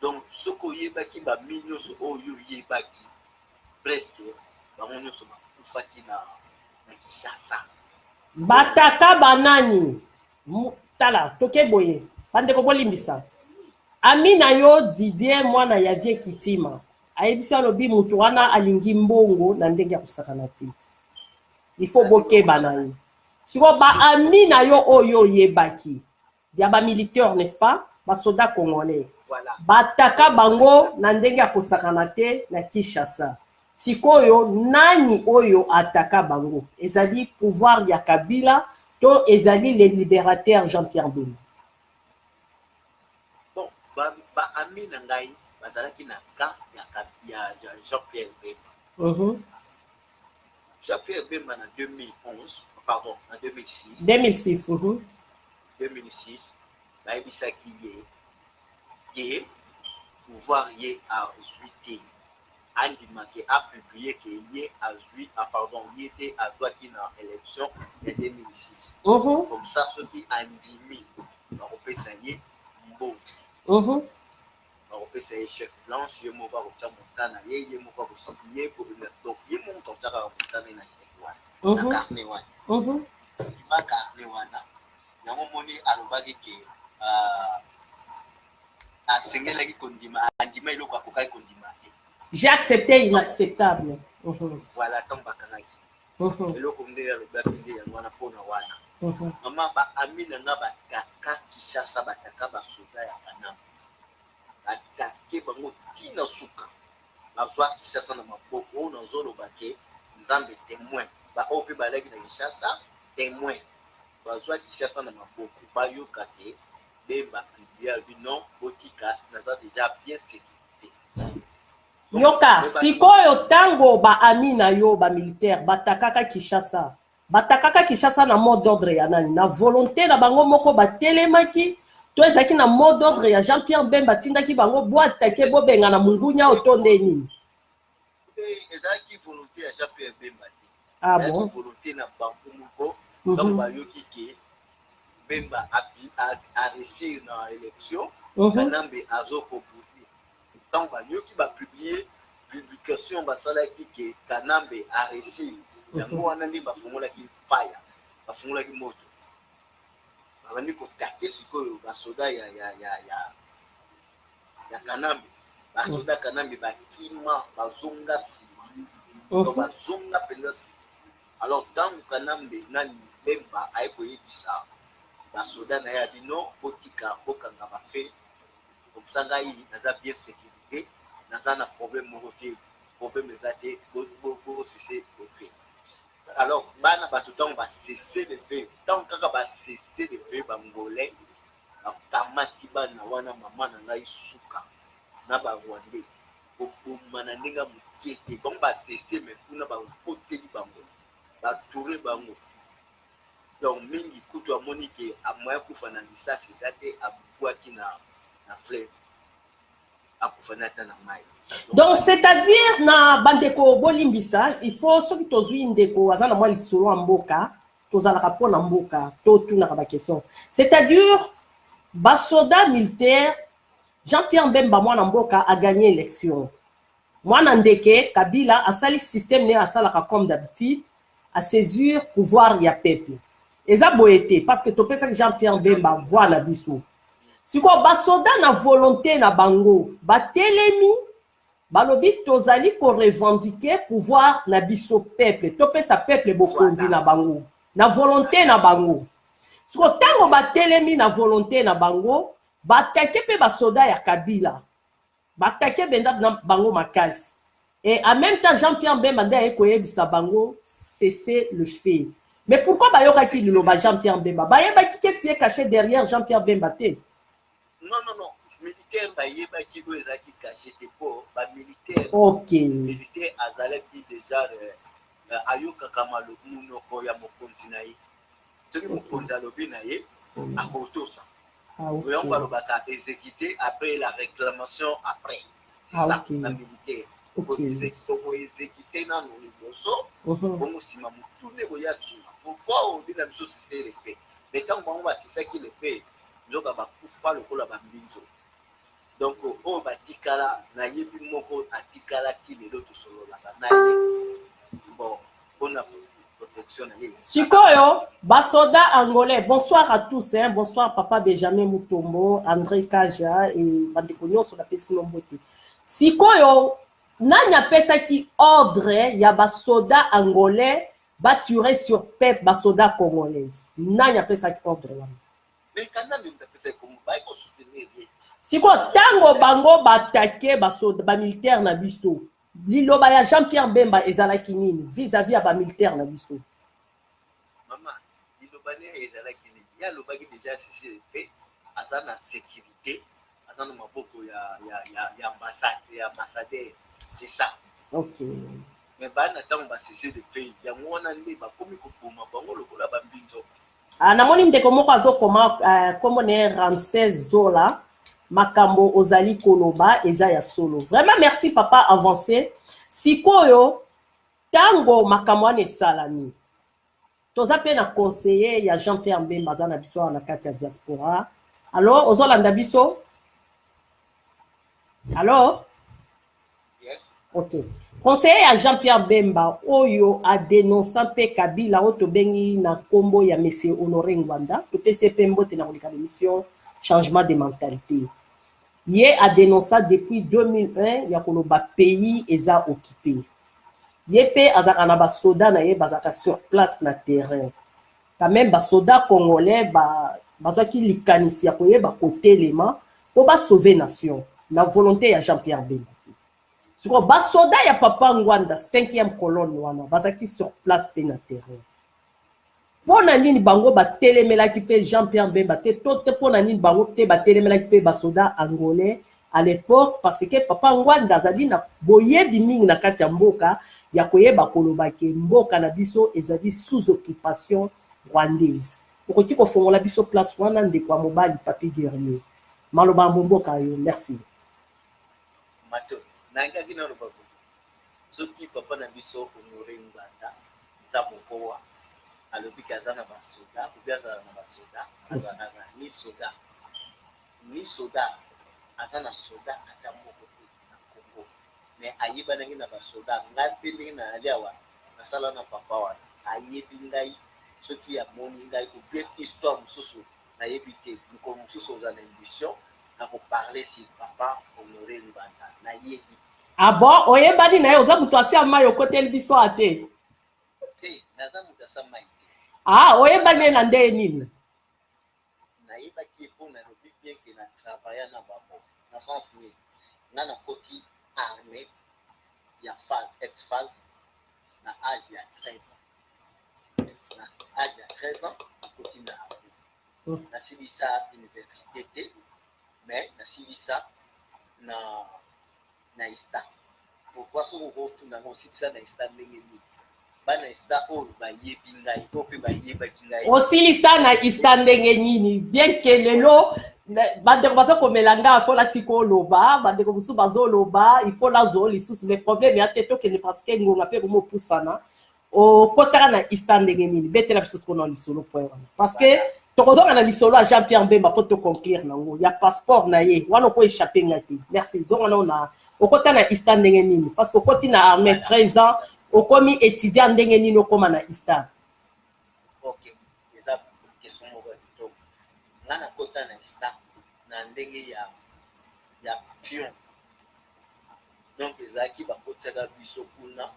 donc soki oyebaki bami nyonso oyo oyebaki presque bango nyonso bakufaki na Kinshasa bataka banani tala toke boye bandeko bolimbisa ami na yo Didier mwana ya vie Kitima ayebisi alobi mutu wana alingi mbongo na ndenge ya kosakana te il faut bokeba na ye siko baami na yo oyo oyebaki ya bamilitaire n'est-ce pas basoda congolais bataka bango na ndenge ya kosakana te na Kinshasa sikoyo nani oyo ataka bango ezali pouvoir ya Kabila to ezali le libérateur Jean-Pierre Bemba. Bon baami na ngai bazalaki na cas ya Jean-Pierre Bemba. Jean-Pierre Bemba na 2011 pardon en 2006 2006 bayebisaki ye pouvoir ye azwi te andimaki apublié ke ye azwi pardon ye te azwaki na élection ya 2006 comme ça soki andimi bakopesa ye mbongo bakopesa ye chef blanche ye moko akotia motana ye moko akosignie donc ye moko akotiaka motana na chef wana na carnet wana ma carnet wana yango moni alobaki ke asengelaki kondima andima eloko akokaki kondima te. J'ai accepté inacceptable. Voilà ntango bakangaki eloko nde alobaki nde yango wana mpona wana mama baami na nga bataka Kinshasa bataka basoda ya Kanama batake bango ntina suka bazwa Kinshasa na maboko oyo nazoloba ke nzambe témoin baoyo mpe balaki na Kinshasa témoin bazwa Kinshasa na maboko bayoka ke Bemba publia bino botika naza déjà bien sécurisé. Yoka sikoyo tango baami na yo bamilitaire batakaka Kinshasa na mot d'ordre ya nani na volonté na bango moko batelemaki to ezalaki na mot d'ordre ya Jean-Pierre Bemba tindaki bango boatake bobenga na mungunya otonde nini ezalaki volonté ya Jean-Pierre Bemba te. Ah bon? Volonté na bango moko donc bayoki ke Bemba a réussi dans l'élection Kanambe azokobudi donc bayoki bapublier publication basalaki ke Kanambe a réussi yango wana nde bafungolaki faya bafungolaki moto babandi kotake sikoyo basoda ya Kanambe basoda Kanambe bakima bazonga nsima donc bazonga mpenza nsima alors ntango Kanambe nani Bemba ayekoyebisa basoda na ye bino botika bokanga bafe komsa ngai naza bien sécurisé naza na problème moko te problème eza te bosese lefe alors bana bato ntango basese lefe ntango kaka basese lefe bangolais bakamati bana wana mama na ngai suka na barwandais koboma na ndenge mokie te bango basese me kuna bakoteli bango batoure bango donc mingi kutu amoni ke amoya kufa na lisasi eza te abwaki na fleuve akufana ata na mai. Donc c'est-à-dire na bandeko bolimbisa il faut soki tozwi ndeko aza na mwa lisolo ya mboka tozalaka mpo na mboka totunaka baquestion c'est-à-dire basoda militaire Jean-Pierre Bemba mwana mboka a gagné élection mwana ndeke Kabila asali système ne asalaka comme d'habitude à saisir pouvoir ya peuple eza boye te parce que topesaki Jean-Pierre Bemba voix na biso sikoyo basoda na volonté na bango batelemi balobi tozali korevendiquer pouvoir na biso peuple topesa peuple bokondi na bango na volonté na bango sikoyo ntango batelemi na volonté na bango batake mpe basoda ya Kabila batake benda na bango makasi et en même temps Jean-Pierre Bemba nde aye koyebisa bango cesser le fait. Mais pourquoi bayokaki liloba Jean-Pierre Bemba bayebaki qu'est-ce qui est caché derrière Jean-Pierre Bemba te? Non militaire bayebaki oyo ezalaki caché te mpo bamilitaire militaire azalaki déjà ayokaka monoko ya mokonzi na ye soki mokonzi alobi na ye akotosa oyango balobaka exécuté après la réclamation après c'est ça na militaire okoexécuté nano liboso bongo nsima motu nde boya nsima pourquoi obi na biso sese le fait mais ntango bango basesaki le fait nzoka bakufa lokola bambinzo donc oyo batikala nayebi moko atikalaki lelo tosololaka na ye bon mpona protection na ye sikoyo basoda angolais bonsoir à tous hein? Bonsoir papa Benjamin Mutombo André Kaja et bandeko nyonso napesi kino mbote sikoyo nani apesaki ordre ya basoda angolais baturer sur peuple basoda congolaise nani apesaki ordre wana mais Kanambe mutapesa komo baye ko soutenir ye siko tango bango batake basoda bamilitaire na biso liloba ya Jean-Pierre Bemba ezalaki nini vis-à-vis ya bamilitaire na biso mama liloba ne ezalaki nini ya lobaki déjà ceci fait aza na sécurité aza na maboko ya ambassadeur c'est ça ok mais bana ntango basese de fait yango wana nde bakomi koboma bango lokola bambinzo namoni ndeko moko azokoma kombo ne Ramsès Zola makambo ozali koloba eza ya solo vraiment merci papa avancé sikoyo tango makambo wana esalami toza mpe na conseiller ya Jean-Pierre Bemba aza na biso na kati ya diaspora alors ozolanda biso alors yes ok conseiller à Jean-Pierre Bemba oyo a dénoncé pe Kabila oto bengi na kombo ya monsieur Honoré Ngwanda to PCP mbote na kolika l'émission changement de mentalité. Ye a dénoncé depuis 2001 ya koloba pays eza occupé. Ye pe azaka na ba soda na ye bazaka sur place na terrain. Quand même ba soda congolais bazaki likanisi ya koyeba kotelema po ba sauver nation na volonté ya Jean-Pierre Bemba. Sur ba soda ya Papa Ngwanda 5e colonne wana bazaki sur place pe na terrain. Pona nini bango ba telemelaki pe Jean-Pierre Bemba te tote pona nini bango te ba telemelaki pe ba soda angolais à l'époque parce que Papa Ngwanda azali na boyebi mingi na kati ya mboka ya koyeba koloba ke mboka na biso ezali sous occupation rwandaise. Okoki kofongola biso place wana ndeko ya mobali Papi Guerrier. Maloba mboka yo, merci. Mato nanga kina lobago soki papa na biso Honoré Ngwanda za mokowa alobi kazana basoda kubiaza na basoda azana ni soda azana soda atamoko na Kongo mais ayiba nangi na basoda ngapi ndingi na aliawa nasala na papa wa ayebi ngai soki ya moni ngai ko bien histoire mususu na yebite ko mususu za na émission na ko parler si papa Honoré Ngwanda na yebi. Ah bon, oyebani na yo za mutu asia mayo kote biso ate. Naza mutu asia mayo. Ah, oyebani na ndeye nini? Na yeba ki pour na lobi bien que na travailler na babo. Na sens ni na na koti armée ya phase ex-phase na âge ya 13 ans. Na âge ya 13 ans koti na armée. Na sibisa université mais na sibisa na ista. Pourquoi ce que vous na aussi ça na ista ndenge ni bana ista o ba yebi ngai ko pe ba yeba kingai aussi lista na ista ndenge nini bien que lelo bande ko basa ko melanga faut la tiko loba bande ko busu bazo loba il faut la zo lisusu mais problème ya teto que ne parce que ngonga pe ko mo pusana o kotara na ista ndenge nini betela biso ko no lisolo point parce que tokozonga na lisolo a Jean-Pierre Bemba pour te conclure nango ya passeport na ye wana ko échapper ngati merci zonga na okota na ista ndenge nini parce que okoti na armée 13 ans okomi étudiant ndenge nini okoma na ista. OK eza question moko to ngana kota na ista na ndenge ya pion donc ezaki bakotaka biso kuna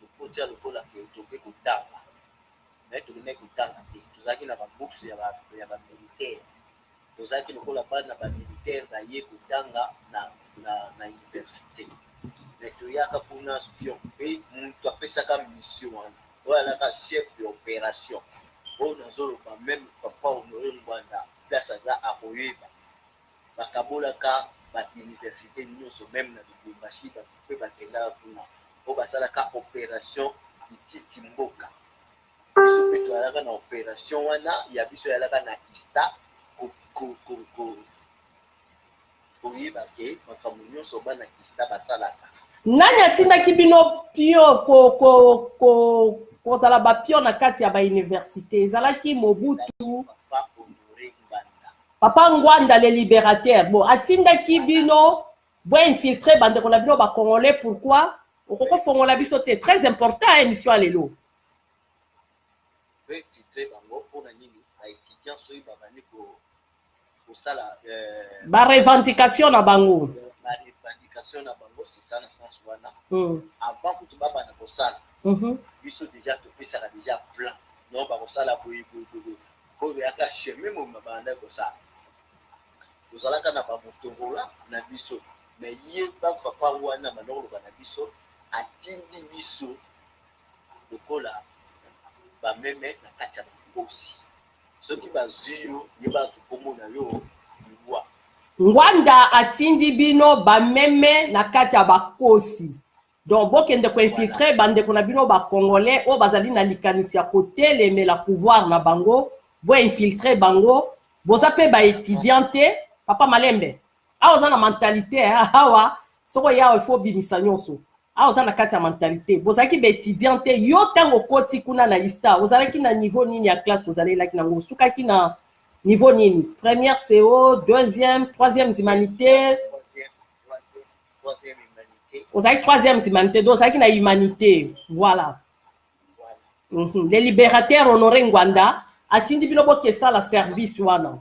okotya lokola ke toke kotanga mais tokene kotanga te tozaki na babooks ya bamilitaire tozaki lokola bana bamilitaire baye kotanga na université mais toyaka kuna spion mpe moto apesaka mission wana oyo alaka chef d'opération oyo nazoloba même papa Honoré Ngwanda place aza akoyeba bakabolaka bauniversité nyonso même na lubumbashi mpe bakendaka kuna oyo basalaka opération ititi mboka biso mpe toyalaka na opération wana ya biso yalaka na ista koyeba ke makambo nyonso bana ista basalaka. Nani atindaki bino pio kozala bapio na kati ya bauniversité ezalaki Mobutu Papa Ngwanda le libérateur bon atindaki bino bo infiltré bande ko na bino ba congolais pourquoi okoko fongola biso te très important émission lelo infiltré bango pona nini ba étudiants soyi ba bani ko sala ba revendication na bango na bango c'est ça na sens wana avant que tu baba na kosala biso déjà topesaka déjà plan non bakosala boye oyo yaka chemin mo mabanda kosala tozalaka na bamotongola na biso mais ye papa wana bandokoloba na biso atindi biso lokola bameme na kati ya bakosi soki bazwi yo ye bato komona yo liwa Ngwanda atindi bino bameme na kati ya bakosi donc bokende ko infiltrer bande ko na bino ba congolais o bazali na likanisi ya kotelemela pouvoir na bango bo infiltrer bango boza pe ba étudiante papa Malembe aoza na mentalité awa soko ya il faut bimisa nyonso aoza na kati ya mentalité bozaki ba étudiante yo tango koti kuna na ista ozalaki na niveau nini ya classe ozalaki na ngo sukaki na niveau nini première CO deuxième troisième humanité ozalaki troisième humanité donc ozalaki na humanité voilà. Le libérateur Honoré Ngwanda atindi bino bokesala service wana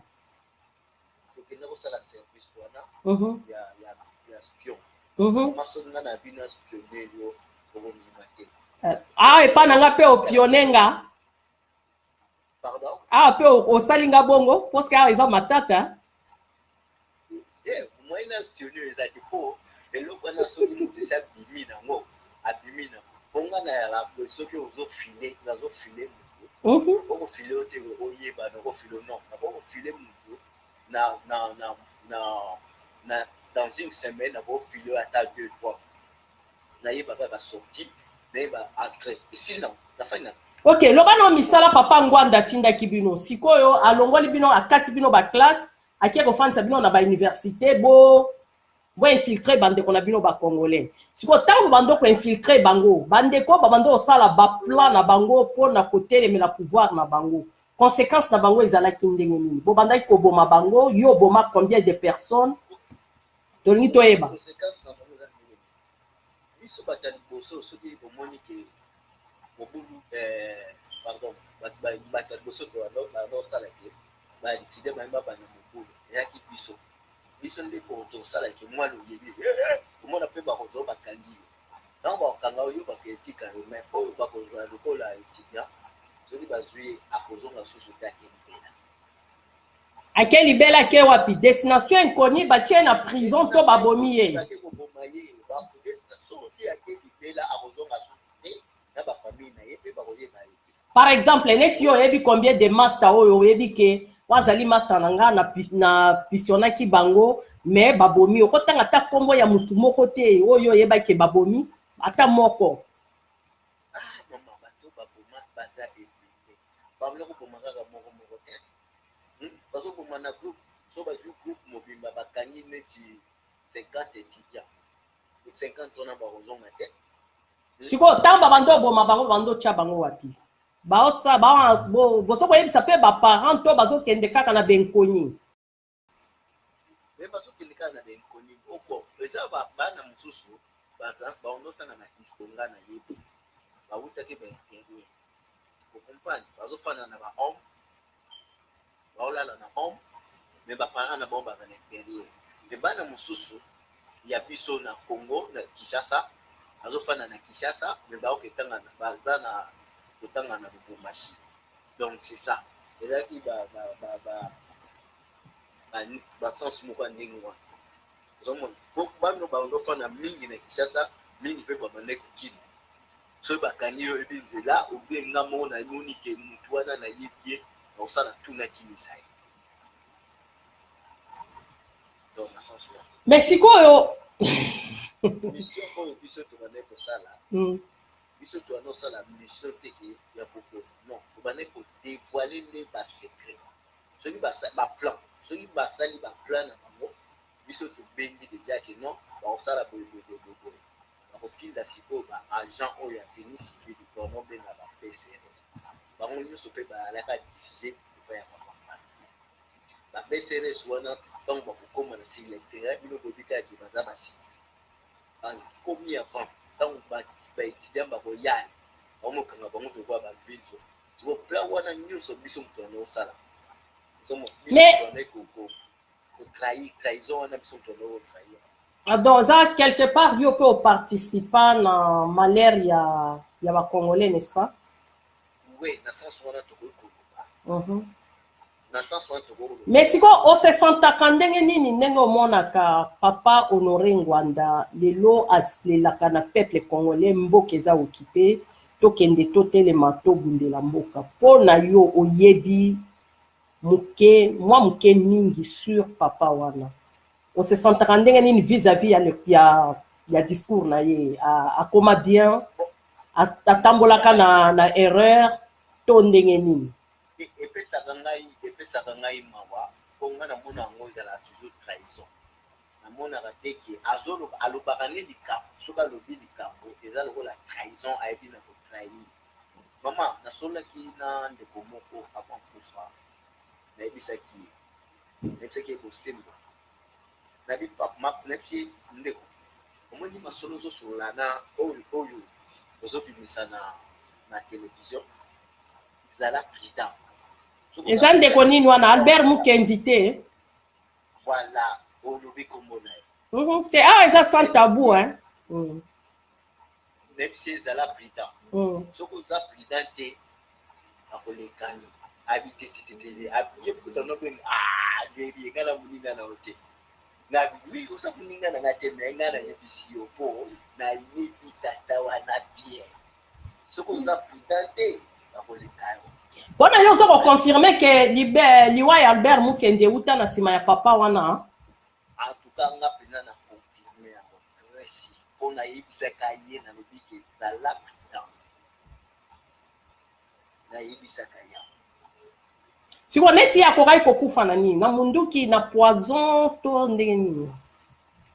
tokenda kosala service wana ya spion masonga na bino spionner yo okomima te epa na nga mpe opionne nga pardon mpe osalinga bongo parce que awa eza matata moi na spionner eza te po eloko wana soki moto eza abimi nango abimi na bonga na yala soki ozofile nazofile moto okofile o te oyeba nakofile non nakofile moto dans une semaine nakofile ata 2 3 nayeba kaka sorti nayeba après esili na nafani na ok loba na misala papa Ngwanda atindaki bino sikoyo alongoli bino akati bino baklasse akie kofandisa bino na bauniversité bo infiltre bandeko na bino bacongolais sikoyo ntango bando koinfiltre bango bandeko babando kosala baplan na bango mpona kotelemela pouvoir na bango conséquence na bango ezalaki ndenge nini bobandaki koboma bango yo oboma combien de personnes tolingi toyeba biso bato ya liboso soki omoni ke mobulu pardon bato ya liboso bazosala ke baétudie bayemba bana mobulu eyaki biso nde tosalaki mwana oyebi omona mpe bakozwa bakangi yo ntango bakokanga oyo bakoetika yo mai oyo bakozwa lokola étudiant soki bazwi akozonga susu te akebela ake libela ke wapi destination inconnue batie na prison to babomi ye bakoboma ye destination osi ake libela akozonga susu te na bafamille na ye mpe bakoyeba ye par exemple neti yo oyebi combien de master oyo oyebi ke wazali master na nga na pisionaki bango mais babomi okotanga ata kombo ya mutu moko te oyo oyebaki babomi ata moko mama bato baboma baza ebele babona koboma kaka moko te bazoboma na groupe so bazwi groupe mobimba bakangi neti 50 étudiants 50 wana bakozonga te sikoyo ntango babando oboma bango bando tya bango wapi boso koyebisa mpe baparent to bazokende kaka na benkoni bazokende kaka na benkoni oko eza bana mosusu baondotanga na histonga na yebi bawutaki bainterie okompagne bazofanda na bahome baolala na home me baparent na bango baza na interieur me bana mosusu ya biso na Congo na Kinshasa azofanda na Kinshasa me baoketanga baza na kotanga na Lubumbashi donc c'est ça ezalaki basansi moko ya ndenge wana ozomona bano baondofanda mingi na Kinshasa mingi mpe babandai kokini soki bakangi yo ebi nzela obenga moko na emoni ke motu wana nayebi ye baosala tuna kimisa ye donc na sansi wana mais sikoyo mission oyo biso tobandai kosala biso tobandai kosala mission teke ya bokolo non tobandai kodévoile nde basecret soki baplan soki basali baplan na bango biso tobengi deja ke non baosala boyeboyeboyeboye bakotinda sikoyo baagent oyo ya tennis civil tono benga bapcrs bango nyonso mpe bayalaka diffuse epai ya bapapa bapcrs wana ntango bakokoma na sur le terrain bino bobikaki baza basiti komi avant ntango baétudiant bakoyala baomokanga bango tokoya babinzo siko plan wana nyonso biso moto wana osala trahison wana biso moto wana otrahir donc ça quelque part yo peut participer na malheur ya bacongolais n'est-ce pas oui na sens wana tokoki koloba na sens wana tokoki koloba mais siko osesantaka ndenge nini ndenge omonaka papa Honoré Ngwanda lelo asilelaka na peuple congolais mboka eza occupé tokende totelema tobundela mboka mpo na yo oyebi mwa moke mingi sur papa wana osesantaka ndenge nini vis-à-vis ya discours na ye akoma bien atambolaka na erreur to ndenge nini epesaka ngai mawa mpo nga namona yango ezala toujours trahison namonaka te ke alobaka nde likambo soki alobi likambo eza lokola trahison ayebi na kotrahir mama nasolaki na ndeko moko avant kufa nayebisaki ye bosembo nayebisi ndeko omoni masolo ozosola na oyo ozobimisa na télévision ezala prudent. eza ndeko nini wana Albert Mukendi te Voilà, olobi kombo na ye. te eza sans tabou hein. Même si ezala prudent. Soki oza prudent te akolekani abitetetele abiye kutana benga ngeri ngala muninga na ote. Na oui osa muninga na ngate menga na yebisi yo po na yebi tata wana bien. Soki oza prudent te akolekani. Bona yo soko confirmer que liwa ya Albert Mukendi uta na sima ya papa wana. En tout cas nga pena na confirmer ya récit. On a yebisaka ye na lobi ke zala prudent. Na yebisaka ya. Siko neti ya kokai kokufa na nini na munduki na poison to ndenge nini.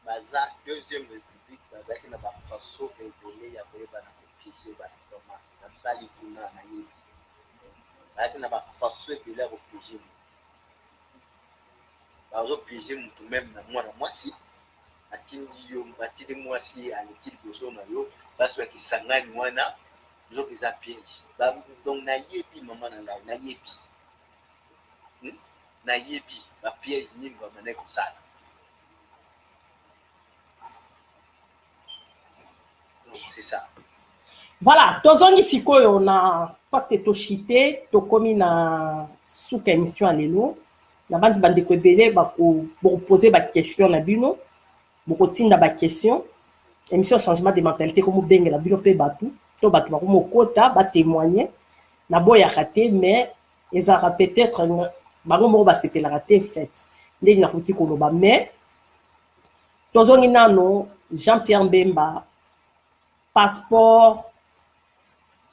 Baza deuxième république bazaki na ba façon évoluer ya koyeba na kopiéger ba toma na sali kuna na yebi. Bazaki na ba façon évoluer ya kopiéger. Bazo piéger mutu même na mwana mwasi atindi yo batili mwasi aletili boso na yo baso ya kisangani wana zo kiza piège. Donc na yebi mama na ngai na yebi. Na yebi ba piège nini ba mané ko sala. C'est ça. Voilà, tozongi sikoyo na parce que to chité to komi na suka émission alelo na bandi bandeko ebele bako poser ba question na bino boko tinda ba question émission changement de mentalité comme benga la bino pe batu to batu bako mokota ba témoigner na boya raté mais ezara peut-être bango moko ba sepela raté fait ndenge na kuti koloba mais tozongi nano Jean-Pierre Mbemba passeport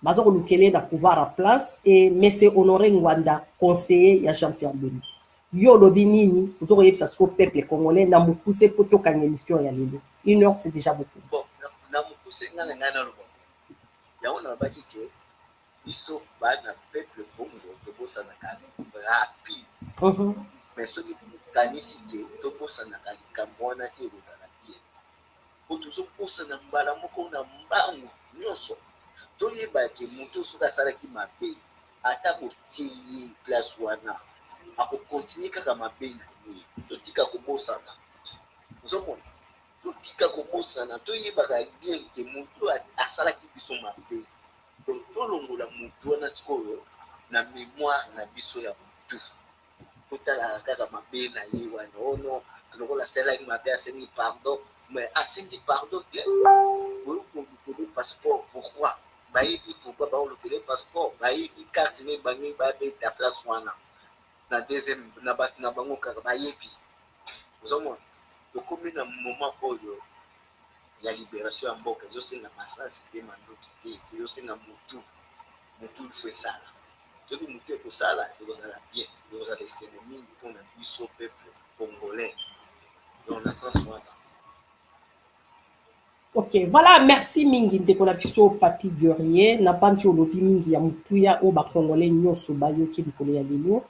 bazo kolukele na pouvoir à place et monsieur Honoré Ngwanda conseiller ya Jean-Pierre Mbemba yo lobi nini uzoko yebisa so peuple congolais na mukuse poto kanga émission ya lelo 1 heure c'est déjà beaucoup. Bon na mukuse ngana ngana lobo ya ona baki ke iso bana peuple congo to bosa na kanga rapide mais so ki kanisi ke to bosa na kanga kambona ke na pie otuzo bosa na mbala moko na mbangu nyoso to yeba ke mutu so kasala ki mabe ata ko tiye place wana ako continue kaka mabe na ni totika kobosana ozomona totika kobosana toyebaka bien ke mutu asalaki biso mabe tolongola mutu wana sikoyo na mémoire na biso ya mutu totala kaka mabe na ye wana ono lokola asalaki mabe asengi pardon mais asengi pardon te oyokolukele passeport pourquoi bayebi pourquoi baolukele passeport bayebi carte ne bangi babeta place wana na deuxième na batu na bango kaka bayebi ozomona tokomi na moment oyo ya libération ya mboka ezosenga masasi mpe mandoki te ezosenga mutu ifo esala soki mutu ekosala ekozala bien ekozala esene mingi mpona biso peuple congolais donc na sens wana. Ok, voilà, merci mingi ndeko na biso Papi Guerrier na banti olobi mingi ya mutuya o ba congolais nyonso bayoki likolo ya lelo.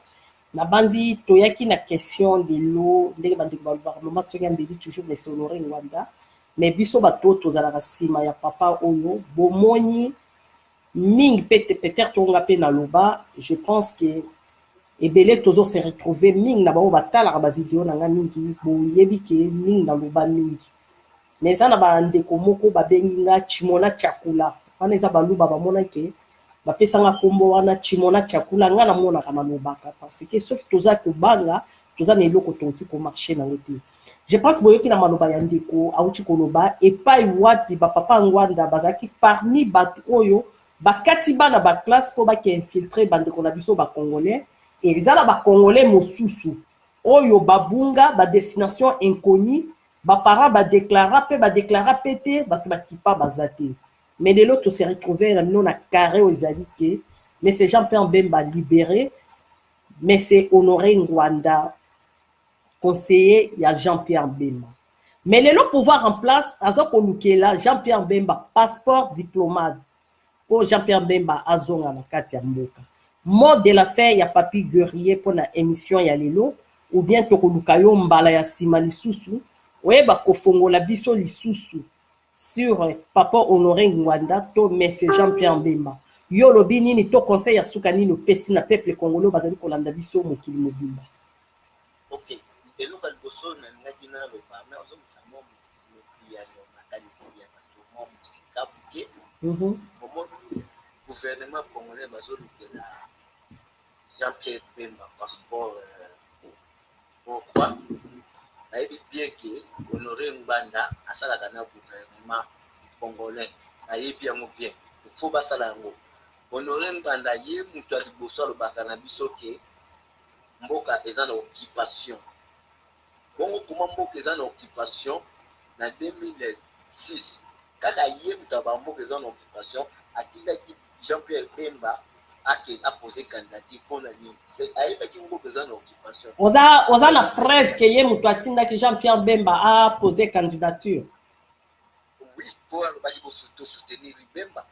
Na bandi toyaki na question de l'eau ndenge bandeko balobaka mama soki ambeli toujours les Honoré Ngwanda mais biso bato tozalaka nsima ya papa oyo bomoni mingi peut-être tonga pe na loba je pense que ebele tozo se retrouver mingi na bango batalaka ba vidéo na nga mingi boyebi ke mingi na loba mingi mais eza na bandeko moko babengi nga Chimona Chakula wana eza baluba bamona ke bapesanga kombo wana Chimona Chakula nga namonaka na lobaka parce que soki toza kobanga toza na eloko toki komarche na te. Je pense boyoki na maloba ya ndeko auti koloba epai wapi bapapa Ngwanda bazaki parmi bato oyo bakati bana baklasse mpo baki infiltre bandeko na biso bacongolais et eza na bacongolais mosusu oyo babunga badestination inconnue baparent badeklara mpe te bato bakipa baza te. Mais de l'autre, se retrouver na mino na carré aux que mais c'est Jean-Pierre Mbemba libéré, mais c'est Honoré Ngwanda conseiller, il y a Jean-Pierre Mbemba. Mais le pouvoir en place, azoko lukela Jean-Pierre Mbemba passeport diplomate. Oh Jean-Pierre Mbemba azonga na kati ya mboka. Mot de la fin ya Papi Guerrier pour na émission ya lelo ou bien toko lukayo mbala ya sima lisusu, oyeba kofongola biso lisusu. sur Papa Honoré Ngwanda to Monsieur Jean-Pierre Mbemba. Yo lobi nini to conseil ya suka nini opesi na peuple congolais bazali kolanda biso mokili mobimba. Ok, eloko ya liboso na ngaki na loba na ozomisa mo mopiyano makanisi ya bato mo mosika buke omoni gouvernement congolais bazolukela Jean-Pierre Bemba passeport pourquoi nayebi bien ke Honoré Ngwanda asalaka na gouvernement congolais nayebi yango bien ifo basala yango. Honoré Ngwanda ye moto ya liboso alobaka na biso ke mboka eza na occupation. Bongo kuma mboka eza na occupation na 2006 kaka ye moto ya bamboka eza na occupation atindaki Jean-Pierre Bemba apose candidature mpona nini ayebaki mboka eza na occupation. Oza na preuve ke ye moto atindaki Jean-Pierre Bemba apose candidature? Oui, mpo alobaki tosoutenir Bemba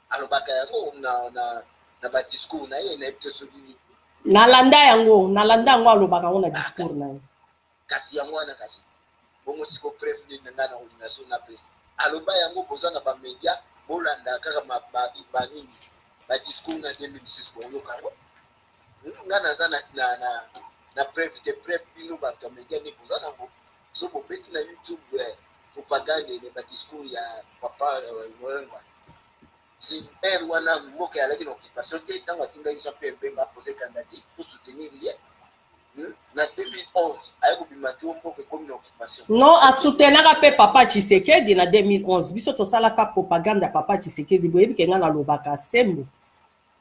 alobaka yango na badiscours na ye nayebi te soki nalanda yango alobaka yango na discours na ye. Kasi yango wana kasi bongo siko preuve nini nga na organisation na presse aloba yango boza na bamedia bolanda kaka banini badiscours na 2006 boyoka yango nga naza na preuve de preuve bino bato ya media nde boza nango so bobeti na YouTube propagande ne badiscours ya papa Ngwanda si père wana mboka alaki na occupation te ntango atindaki Jean-Pierre Bemba apose candidature pour soutenir ye na 2011 aye kobima te mboka ekomi na occupation. Non, asoutenaka mpe papa Tshisekedi na 2011 biso tosalaka propagande ya papa Tshisekedi boyebi ke nga nalobaka sembo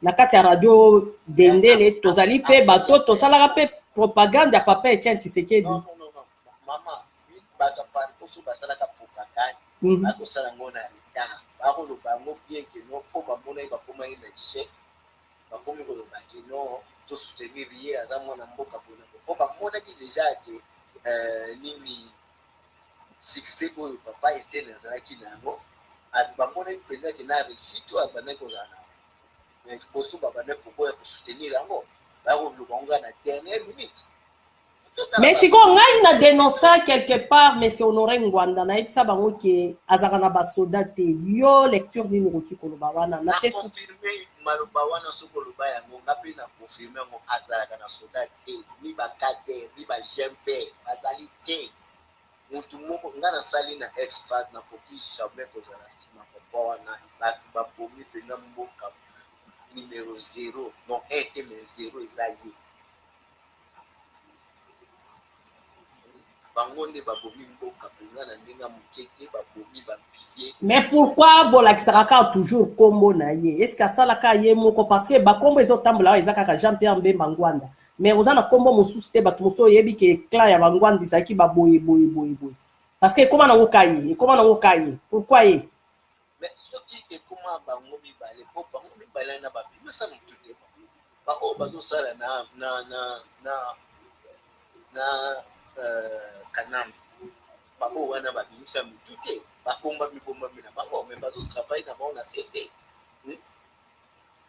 na kati ya radio Dendele tozali mpe bato tosalaka mpe propagande ya papa Etienne Tshisekedi. Non, mama bato apari poso basalaka propagande bakosala yango na retard bakoloba yango bien ke no mpo bamonaki bakomaki na échec bakomi koloba ke no tosoutenir ye aza mwana mboka mpona mpo bamonaki deja ke nini succès oyo papa Etienne azalaki na yango bamonaki mpenza ke na réussite oyo abandaki kozala na liboso babandaki kokoya kosoutenir yango bakoloba ngo na dernière minute. Mais sikoyo ngai na dénonça quelque part Monsieur Honoré Ngwanda nayebisa bango ke azalaka na basoda te yo lecture nini okoki koloba wana nakonfirme maloba wana soki oloba yango nga mpe na konfirme yango azalaka na soda te ni bakader ni bagempere bazali te motu moko nga nasali na exfat nakoki jamais kozala nsima papa wana babomi mpenza mboka numero 0 non 1 te mais 0 eza ye bango nde babomi mboka mpenza na ndenge moke te babomi bapie. Mais pourquoi bolakisaka kaka toujours kombo na ye est ce que asalaka ye moko parce que bakombo ezotambola awa eza kaka Jean-Pierre Mbemba Ngwanda mais oza na kombo mosusu te bato mosusu oyebi ke clan ya bangwanda ezalaki baboye parce que ekoma nango ka ye pourquoi ye mais soki ekoma bango mibale mpo bango mibale na babimasa motu te baoyo bazosala na kanam bango wana babimisa motu te babombami na bango me bazotravaille na bango na cc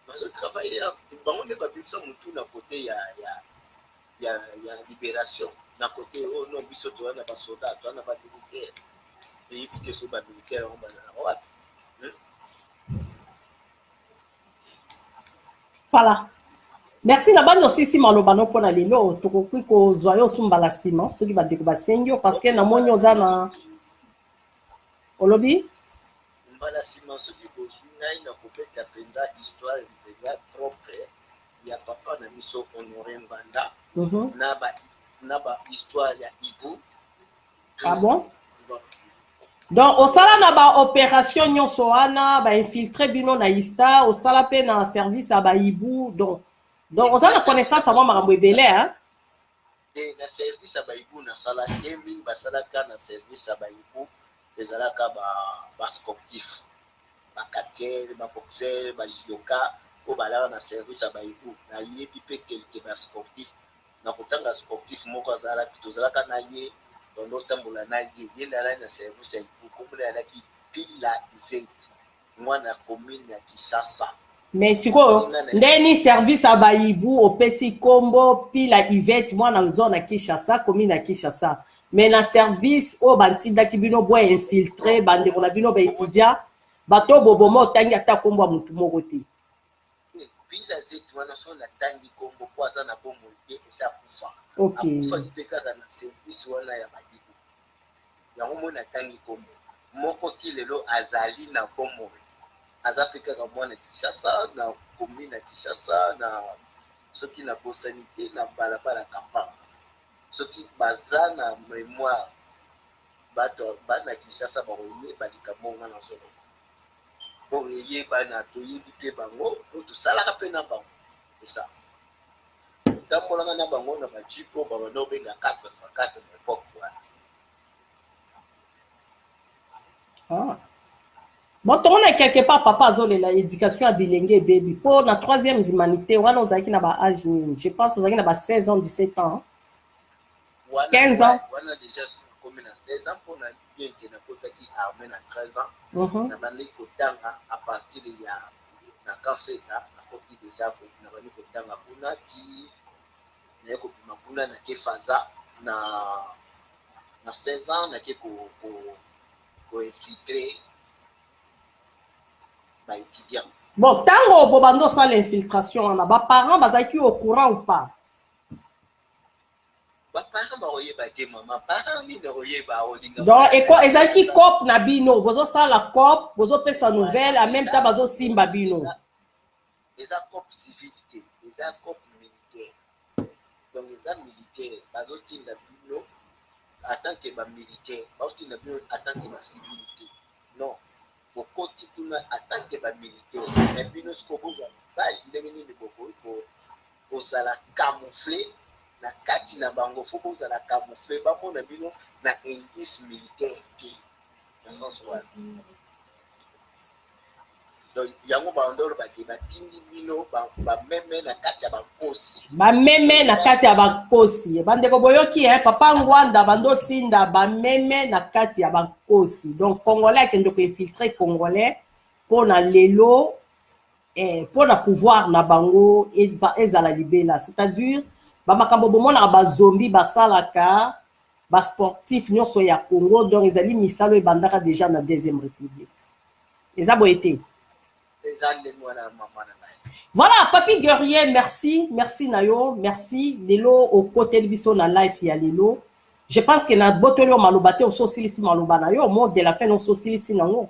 bazotravaille bango nde babimisa motu na kote ya libération na kote oyo no biso toza na basoda toza na bamilitaire eyebi te so bamilitaire yango bazalaka wapi. Voilà. Merci na bano sisi maloba no pona lelo tokoki kozwa yo sumbala nsima soki bandeko basengi yo parce que namoni oza na olobi mbala nsima soki bozwi ngai na kobeta mpenza histoire mpenza propre ya papa na biso Honoré Ngwanda na bahistoire ya Ibu. Ah bon? Donc osala na baopération nyonso wana bainfiltre bino na ista osala mpe na service ya baibu donc oza na connaissance ya mwa makambo ebele na service ya baibu nasala te mingi basalaka na service ya baibu ezalaka basportif bakatiere baboxer bajudoka oyo balaka na service ya baibu nayebi mpe kelke basportif na kotanga sportif moko azalaki tozalaka na ye tondo otambola na ye nde alaki na service ya ibu komona alaki pila zeti mwana commune ya Kisasa mais sikoyo ndeni service à Baïbou au Pessi Combo puis la Yvette moi dans zone à Kinshasa commune à Kinshasa mais na service au bantinda kibino boy infiltré bande ko na bino ba étudiant bato bobomo tangi ata kombo mutu moko te bila zetu wana so na tangi kombo kwa sana bomo te esa kufa okay kufa ipeka na service wana ya Baïbou yango mona tangi kombo moko ti lelo azali na bomo azapeka ka mwana Kinshasa na commune na Kinshasa na soki na bosanité na balabala kampala soki baza na mémoire bato bana Kinshasa bakoyeba likambo nga na solo boyeba na toyebi mpe bango tosalaka mpe na bango esa tambolaka na bango na bajipo babanda obenga 4x4 na époque wana bon tout le monde quelque part papa azolela éducation à bilenge baby pour la troisième humanité wana ozalaki na ba âge nini je pense ozalaki na ba 16 ans 17 ans 15 ans wana déjà comme na 16 ans pour na bien que na kotaki armée na 13 ans na bandi kotanga à partir ya na kanseta na koki déjà na bandi kotanga kuna ti na ko pima kuna na kefaza na 16 ans na ke ko infiltrer ba étudiant bon tango bobando sans l'infiltration on a ba parents bazaki au courant ou pas ba parents ba oyeba te maman parents ni oyeba olinga donc et quoi ezaki cop na bino bozo ça la cop bozo pesa nouvelle en même temps bazo simba bino eza cop civilité eza cop militaire donc eza militaire bazo tinda bino en tant que ba militaire bazo tinda bino en tant que ba civilité non bokoti kuna en tant que ba militaire mais bino ce que vous ça ndenge nini bozala camouflé na kati na bango fo bozala camouflé bamona bino na indice militaire te dans sens wana donc yango bandolo batindi bino bameme na kati ya bakosi bameme na kati ya bakosi bandeko boyoki papa ngwanda bandotinda bameme na kati ya bakosi donc congolais akende ko infiltrer congolais mpona lelo mpona pouvoir na bango ezala libela c'est-à-dire bamakambo bomonaka bazombi basalaka basportif nyonso ya Congo donc ezali misalo ebandaka déjà na deuxième république eza boye te voilà papi guerrier merci nayo merci lelo au côté biso na live ya lelo je pense que na botolo maloba te ososilisi maloba na yo mot de la fin ososilisi nango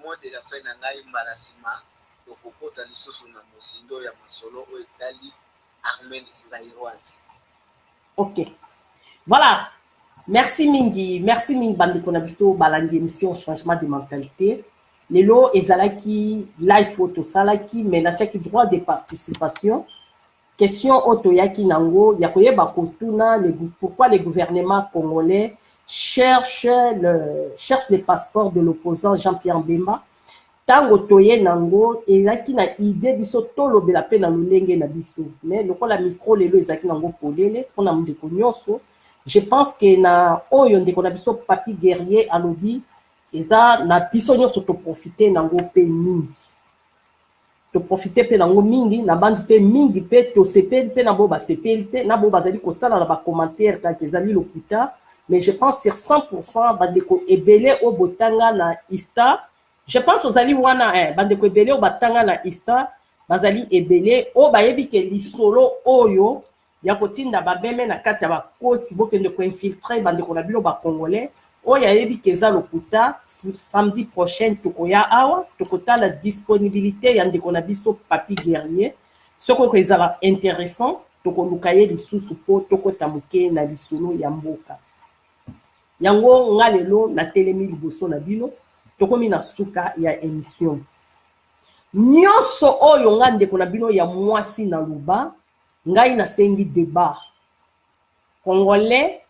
mot de la fin na ngai marasima tokokota lisusu na mosindo ya masolo oyo etali armée zaïroise. Ok voilà merci mingi bandeko na biso balangi émission changement de mentalité lelo ezalaki live photo salaki mais natiaki droit de participation question otoyaki nango ya koyeba kotuna pourquoi les gouvernements congolais cherchent les passeports de l'opposant Jean-Pierre Bemba tango toye nango ezaki na idée biso tolobela pe na lolenge na biso mais lokola micro lelo ezaki nango polele mpona ndeko nyonso je pense que na oyo ndeko na biso papi guerrier alobi eza na biso nyonso toprofite nango mpe mingi toprofite mpe nango mingi na bandi mpe mingi mpe tosepeli mpe na bo basepeli te na bo bazali kosala na bacommentaire kaka ezali lokuta mais je pense sur 100% bandeko ebele oyo botanga na ista je pense ozali wana bandeko ebele oyo batanga na ista bazali ebele oyo bayebi ke lisolo oyo ya kotinda babeme na kati ya bakosi bokende koinfiltre bandeko na bino bacongolais oyo ayebi ke eza lokuta samedi prochain tokoya awa tokotala disponibilité ya ndeko na biso papi guerrier soki oko ezala intéressant tokoluka ye lisusu mpo tokota moke na lisolo ya mboka yango nga lelo natelemi liboso na bino tokomi na suka ya émission nyonso oyo nga ndeko na bino ya mwasi na luba ngai nasengi débat congolais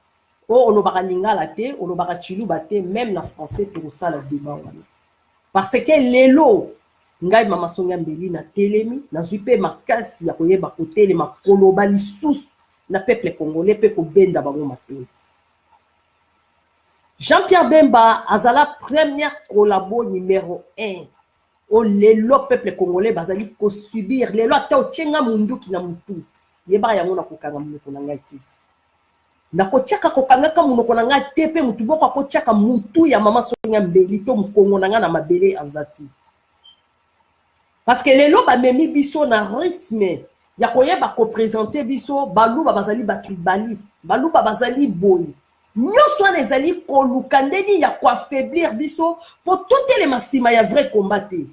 oyo olobaka lingala te olobaka chiluba te même na français tokosala débat wana parce que lelo ngai mama songa mbeli na telemi nazwi mpe makasi ya koyeba kotelema koloba lisusu na peuple congolais mpe kobenda bango matoi Jean-Pierre Bemba azala première collabo numéro 1 o lelo peuple congolais bazali ko subir lelo ata ochenga mundu kina mutu yeba yango na kokanga munoko na ngai te na kotiaka kokangaka munoko na ngai te pe mutu boko akotiaka mutu ya mama Sonia Mbeli to mukongo na ngai na mabele azati parce que lelo bamemi biso na rythme ya koyeba ko présenter biso baluba bazali ba tribaliste baluba bazali boye nyonso wana ezali koluka ndeni ya koaffaiblir biso po totelema nsima ya vrai combat te.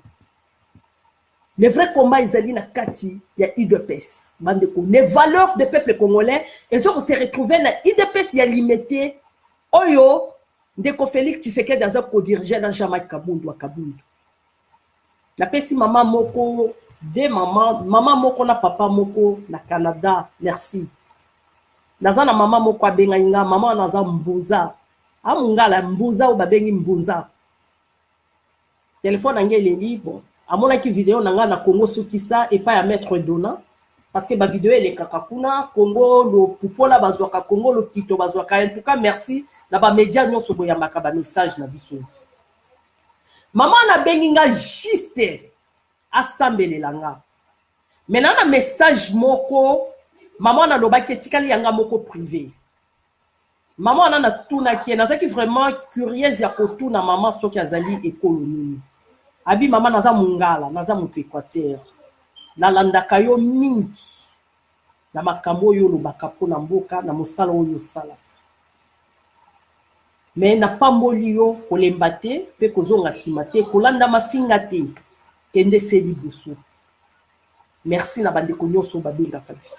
Le vrai combat ezali na kati ya UDPS bandeko les valeurs du peuple congolais ezoko se retrouver na UDPS ya limité oyo ndeko Félix Tshisekedi aza ko diriger na Jean-Marc Kabundu wa Kabundu napesi mama moko de mama moko na papa moko na Canada merci naza na mama moko abenga inga mama naza Mbunza amungala Mbunza o babengi Mbunza téléphone ngeli libre amona ki vidéo nanga na Congo sukisa et pas ya maître Dona parce que ba vidéo ele kakakuna Congo lo pupola bazwaka Congo lo kito bazwaka en tout cas merci na ba média nyonso boyambaka ba message na biso mama na bengi nga juste asambelelanga maintenant na message moko maman na loba ketikali yanga moko privé maman na tuna ki nazaki vraiment curieuse ya kotuna maman soki azali ekolo nini abi maman naza mungala naza moto Équateur nalandaka yo mingi na makambo oyo lobaka mpona mboka na mosala oyo sala mais na pamboli yo kolemba te mpe kozonga nsima te kolanda mafinga te kende seli boso merci na bandeko nyonso babengaka biso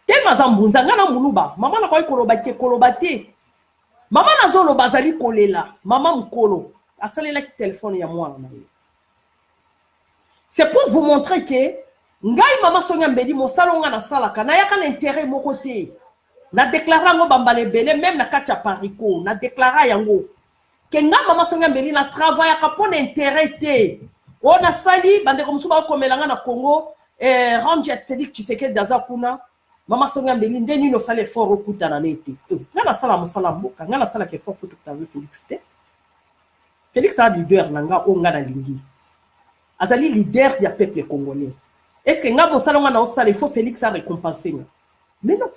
tellement za mbunza nga na muluba mama na koyi koloba te koloba te mama nazoloba azali kolela mama mkolo asalelaki telefone ya mwana na ye c'est pour vous montrer que ngai mama Sonia Mbeli mosala nga na salaka na yaka na intérêt moko te na déclarer ngo bambala ebele même na kati ya pariko na déclarer yango ke nga mama Sonia Mbeli na travail ka pona intérêt te ona sali bandeko musu ba komelanga na Congo Ranger Félix Tshisekedi daza kuna mama Sonia Mbeli ndeni no sala effort okutana nete nga na sala musala mboka nga na sala ke effort okutana Félix te Félix a leader nanga onga na lingi azali leader du peuple congolais est-ce que nga mosala nga na osala il faut Félix a récompenser nga mais non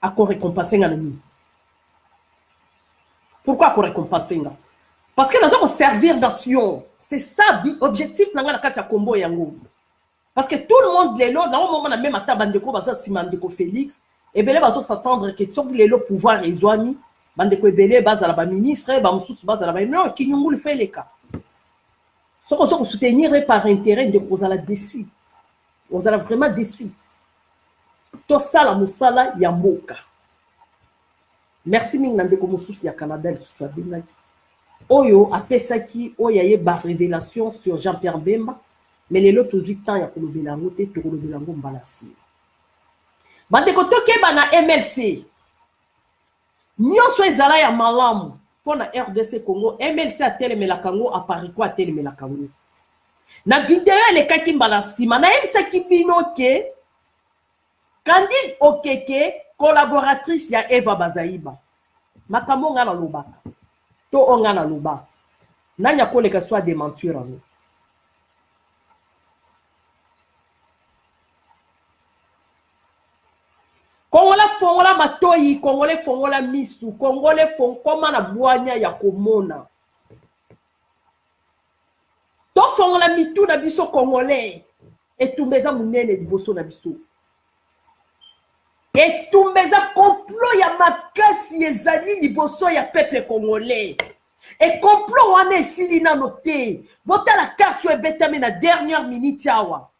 à quoi récompenser nga nani pourquoi ko récompenser nga parce que nous allons servir nation c'est ça objectif nanga na kati ya kombo yango parce que tout le monde les lots dans un moment na même ata bandeko baza simandeko Félix et belé bazo s'attendre que tout les lots pouvoir ezwami bandeko ebele bazala ba ministre ba mususu bazala ba non kinyungu le fait les cas ce qu'on se soutenir par intérêt de vous allez déçu vous allez vraiment déçu to sala musala ya mboka merci mingi ndeko mususu ya Canada le soutenaki oyo apesaki oyo ye ba révélation sur Jean-Pierre Bemba mais les lots tout temps ya kolobela ngote to kolobela ngo mbalasi bandeko tokeba na MLC nyonso ezala ya malamu pona RDC Congo MLC atelemela kango apariko atelemela kango na video elekaki mbala sima na yebisaki bino ke Candide Okeke collaboratrice ya Eva Bazaiba makambo nga na lobaka to onga na loba nanya koleka soit démentir en Congolais fongola matoyi, Congolais fongola misu, Congolais fongoma na bwanya ya komona. To fongola mitu na biso Congolais. Etumbeza munene liboso na biso. Etumbeza complot ya makasi ezali liboso ya peuple congolais. Et complot wana esili na noté. Bota la carte ebetame na dernière minute yawa.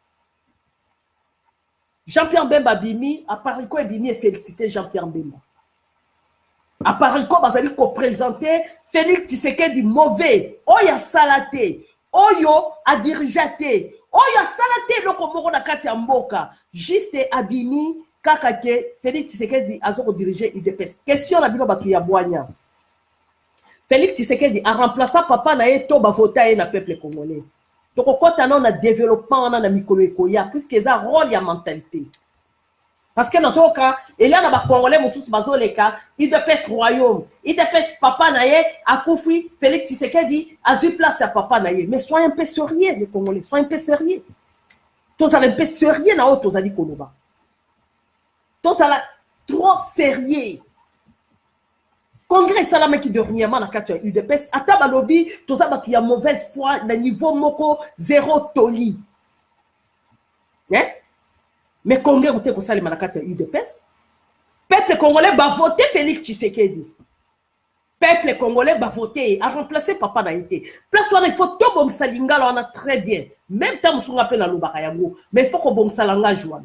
Jean-Pierre Bemba Bimi, à Pariko et Bimi et félicité Jean-Pierre Bemba. À Pariko, bazali ko présenter Félix Tshisekedi mauvais. Oya salate. Oyo a dirigate. Oya salate loko moko na kati ya mboka. Juste Abimi, kakake, Félix Tshisekedi azoko diriger UDPS. Question na bino batu ya bwanya. Félix Tshisekedi a remplacé papa na ye to ba voter na peuple congolais. Donc, quand on a développement, on a mikolo ekoya, puisque ça rôle ya mentalité. Parce que dans ce cas, il y a des Congolais qui sont les cas, ils dépassent royaume, ils dépassent papa naye, à Koufi, Félix Tshisekedi, a eu place à papa naye. Mais soyez un peu sérieux, les Congolais, soyez un peu sérieux. Tous allez un peu sérieux dans tous allez Koloba. Tous allez trop sérieux. Congrès salama qui dernièrement na kati ya UDPS, ata balobi, tous ça batu ya mauvaise foi, na niveau moko zéro toli. Hein? Mais Congrès ou te ko salima na kati ya UDPS. Peuple congolais va voter Félix Tshisekedi. Peuple congolais va voter à remplacer Papa Naïté. Place où il faut tout bon salinga là on a très bien. Même temps on appelle la lobaka yango, mais il faut que bon salanga joue.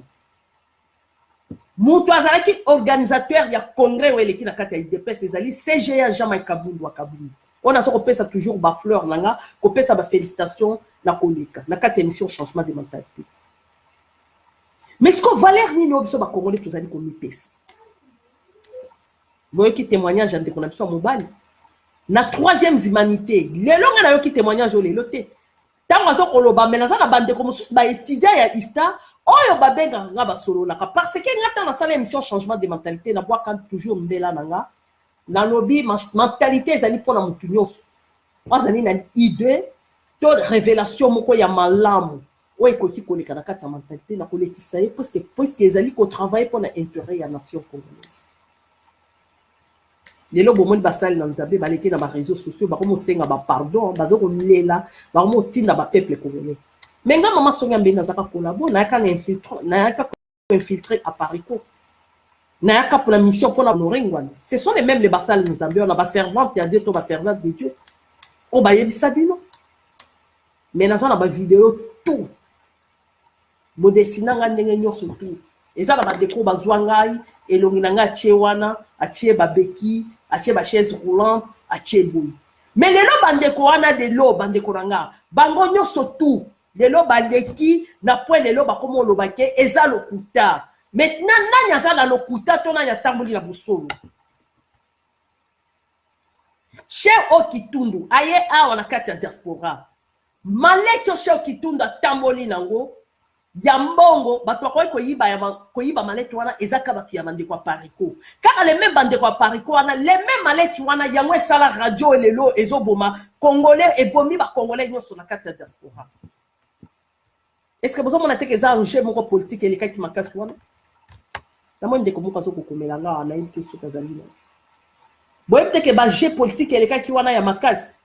Moutou azalaki organisateur ya congrès ou eleki na kati ya UDPS ezali CGA Jamaï Kabundu wa Kabundu. On a so kopesa toujours ba fleur nanga, kopesa ba félicitations na koleka na kati ya émission changement de mentalité. Mais ce que Valère Nino biso ba congolais tozali ko mipesa. Boye ki témoignage ande ko na biso mobali. Na troisième humanité, lelo nga na yo ki témoignage o lelo te. Tango azo koloba menaza na bande ko mosusu ba étudiant ya ISTA, oyo babenga nga ba solo la parce que ngata na sala émission changement de mentalité na bois quand toujours mbela nanga. Na lobby mentalité ezali pona mutu nyonso. Wazani na idée to révélation moko ya malamu. Ouais, koki koleka na kati ya mentalité na kolekisa ye parce que ezali ko travailler pour l'intérêt ya nation congolaise. Lelo bomoni basali na nzambe baleki na ba réseaux sociaux ba komo senga ba pardon bazo ko lela ba komo tinda ba peuple congolais. Mais nga mama songa mbena zaka kolabo na yaka infiltrer à Parico. Na yaka pour la mission pour la Norengwana. Ce sont les mêmes les basali na nzambe on a ba servante ya Dieu to ba servante de Dieu. O ba yebisa bino. Mais na za na ba vidéo tout. Modesina nga ndenge nyonso tout. Eza na ba déco bazwa ngai elongi na nga atie wana atie babeki atie ba chaise roulante atie boui. Mais lelo bandeko wana de lo bandeko nanga bango nyonso tout lelo bandeki na point lelo bakomo lobake eza lokuta. Maintenant nani aza na lokuta to na ya tamboli na busolo. Cher Okitundu aye awa na kati ya diaspora. Maletio cher Okitundu tamboli nango Yambongo, bato koyiba maleti wana ezaka batu ya bandeko ya Parico. Car les mêmes bandeko ya Parico wana, les mêmes maleti wana yango esala radio elelo ezoboma congolais ebomi ba congolais nyonso na kati ya diaspora. Est-ce que vous avez des enjeux moko politique et les cas qui makasi wana? Na mo ndeko moko azo kokomela nga na yiki so kazalina. Boye peut-être ba jeu politique et les cas qui wana ya makasi.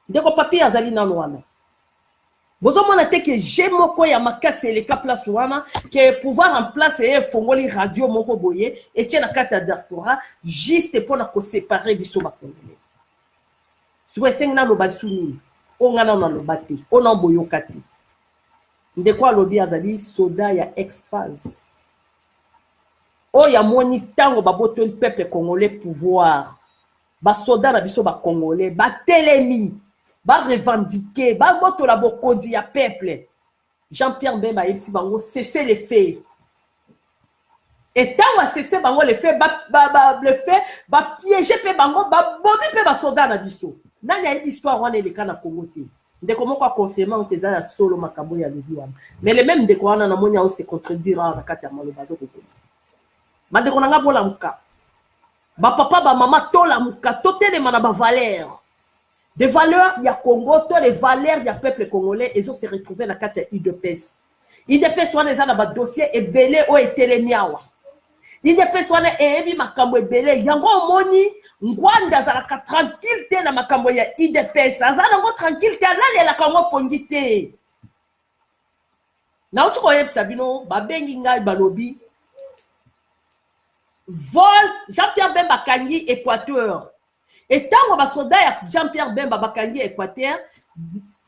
Ndeko papier azalina wana. Bozo mona te que j'ai moko ya makasi les cas place wana que pouvoir en place et fongoli radio moko boye et tient na kati ya diaspora juste pour na ko séparer biso ba congolais. Souvent sengna lo basuni on ngana na lo bati on en boyokati. Ndeko alobi azali soda ya ex-phase. O ya moni tango baboto le peuple congolais pouvoir. Ba soda na biso ba congolais ba telemi. Ba revendiquer, ba boto la bokodi ya peuple. Jean-Pierre Bemba yebisi bango cesser les faits. Et tant à cesser bango les faits, le fait, ba piéger pe bango, ba bobi pe ba soda na biso. Nani ya histoire wana eleka na Congo te. Ndeko moko a confirmé on teza ya solo makambo ya lebi wana. Mais les mêmes ndeko wana na monya on se contredira na kati ya maloba zo kokoni. Mandeko nanga bola muka. Ba papa ba mama tola muka totele mana ba valeur. Des valeurs ya Congo, tous les valeurs du peuple congolais, ils ont se retrouvé dans la carte IDPS. IDPS wana eza na ba dossier ebele o etelemiawa. IDPS wana ebi makambo ebele yango moni ngwanda zalaka tranquille te na makambo ya IDPS. Azala ngo tranquille te alali la kango pongi te. Na uti ko yebisa bino babengi ngai balobi vol Jean-Pierre Bemba kangi Équateur. Et tant que soldat Jean-Pierre Bemba bakangi Équateur,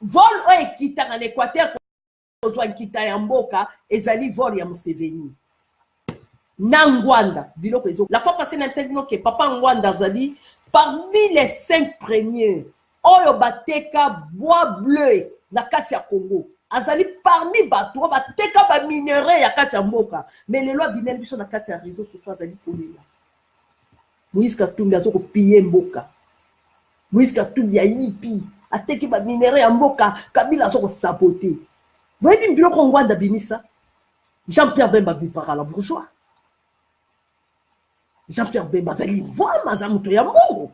vol o ekita en Équateur pour soit kita ya mboka ezali vol ya Museveni. Nangwanda, biloko ezo. La fois passée n'a dit que papa Ngwanda zali parmi les 5 premiers oyo bateka bois bleu na kati ya Congo. Azali parmi bato bateka ba minerais ya kati ya mboka. Mais les lois binel biso na kati ya réseau sociaux azali kolela. Moïse Katumbi azo ko piller mboka. Moïse Katumbi ya yipi ateki ba minerais ya mboka Kabila azo ko saboter. Boyebi biloko Ngwanda bimisa. Jean-Pierre Bemba vivara la bourgeois. Jean-Pierre Bemba azali vraiment aza moto ya mbongo.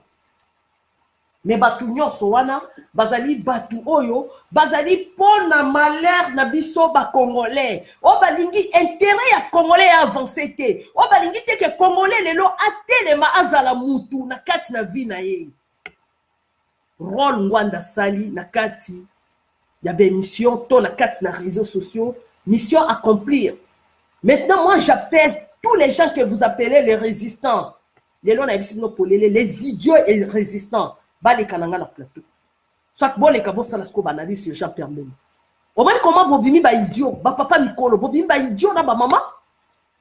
Mais batu nyonso wana bazali batu oyo bazali pona malheur na biso ba congolais. O balingi intérêt ya congolais ya avancer te. O balingi te ke congolais lelo atelema azala mutu na kati na vie na ye. Rôle Ngwanda sali na kati ya mission to na kati na réseaux sociaux, mission accomplir. Maintenant moi j'appelle tous les gens que vous appelez les résistants. Les idiots et résistants. Les kananga na plateau. Soit bon les kabos ça la sco banali sur Jean-Pierre Bemba. On va comment bobimi ba idiot, ba papa Mikolo, bobimi ba idiot na ba maman.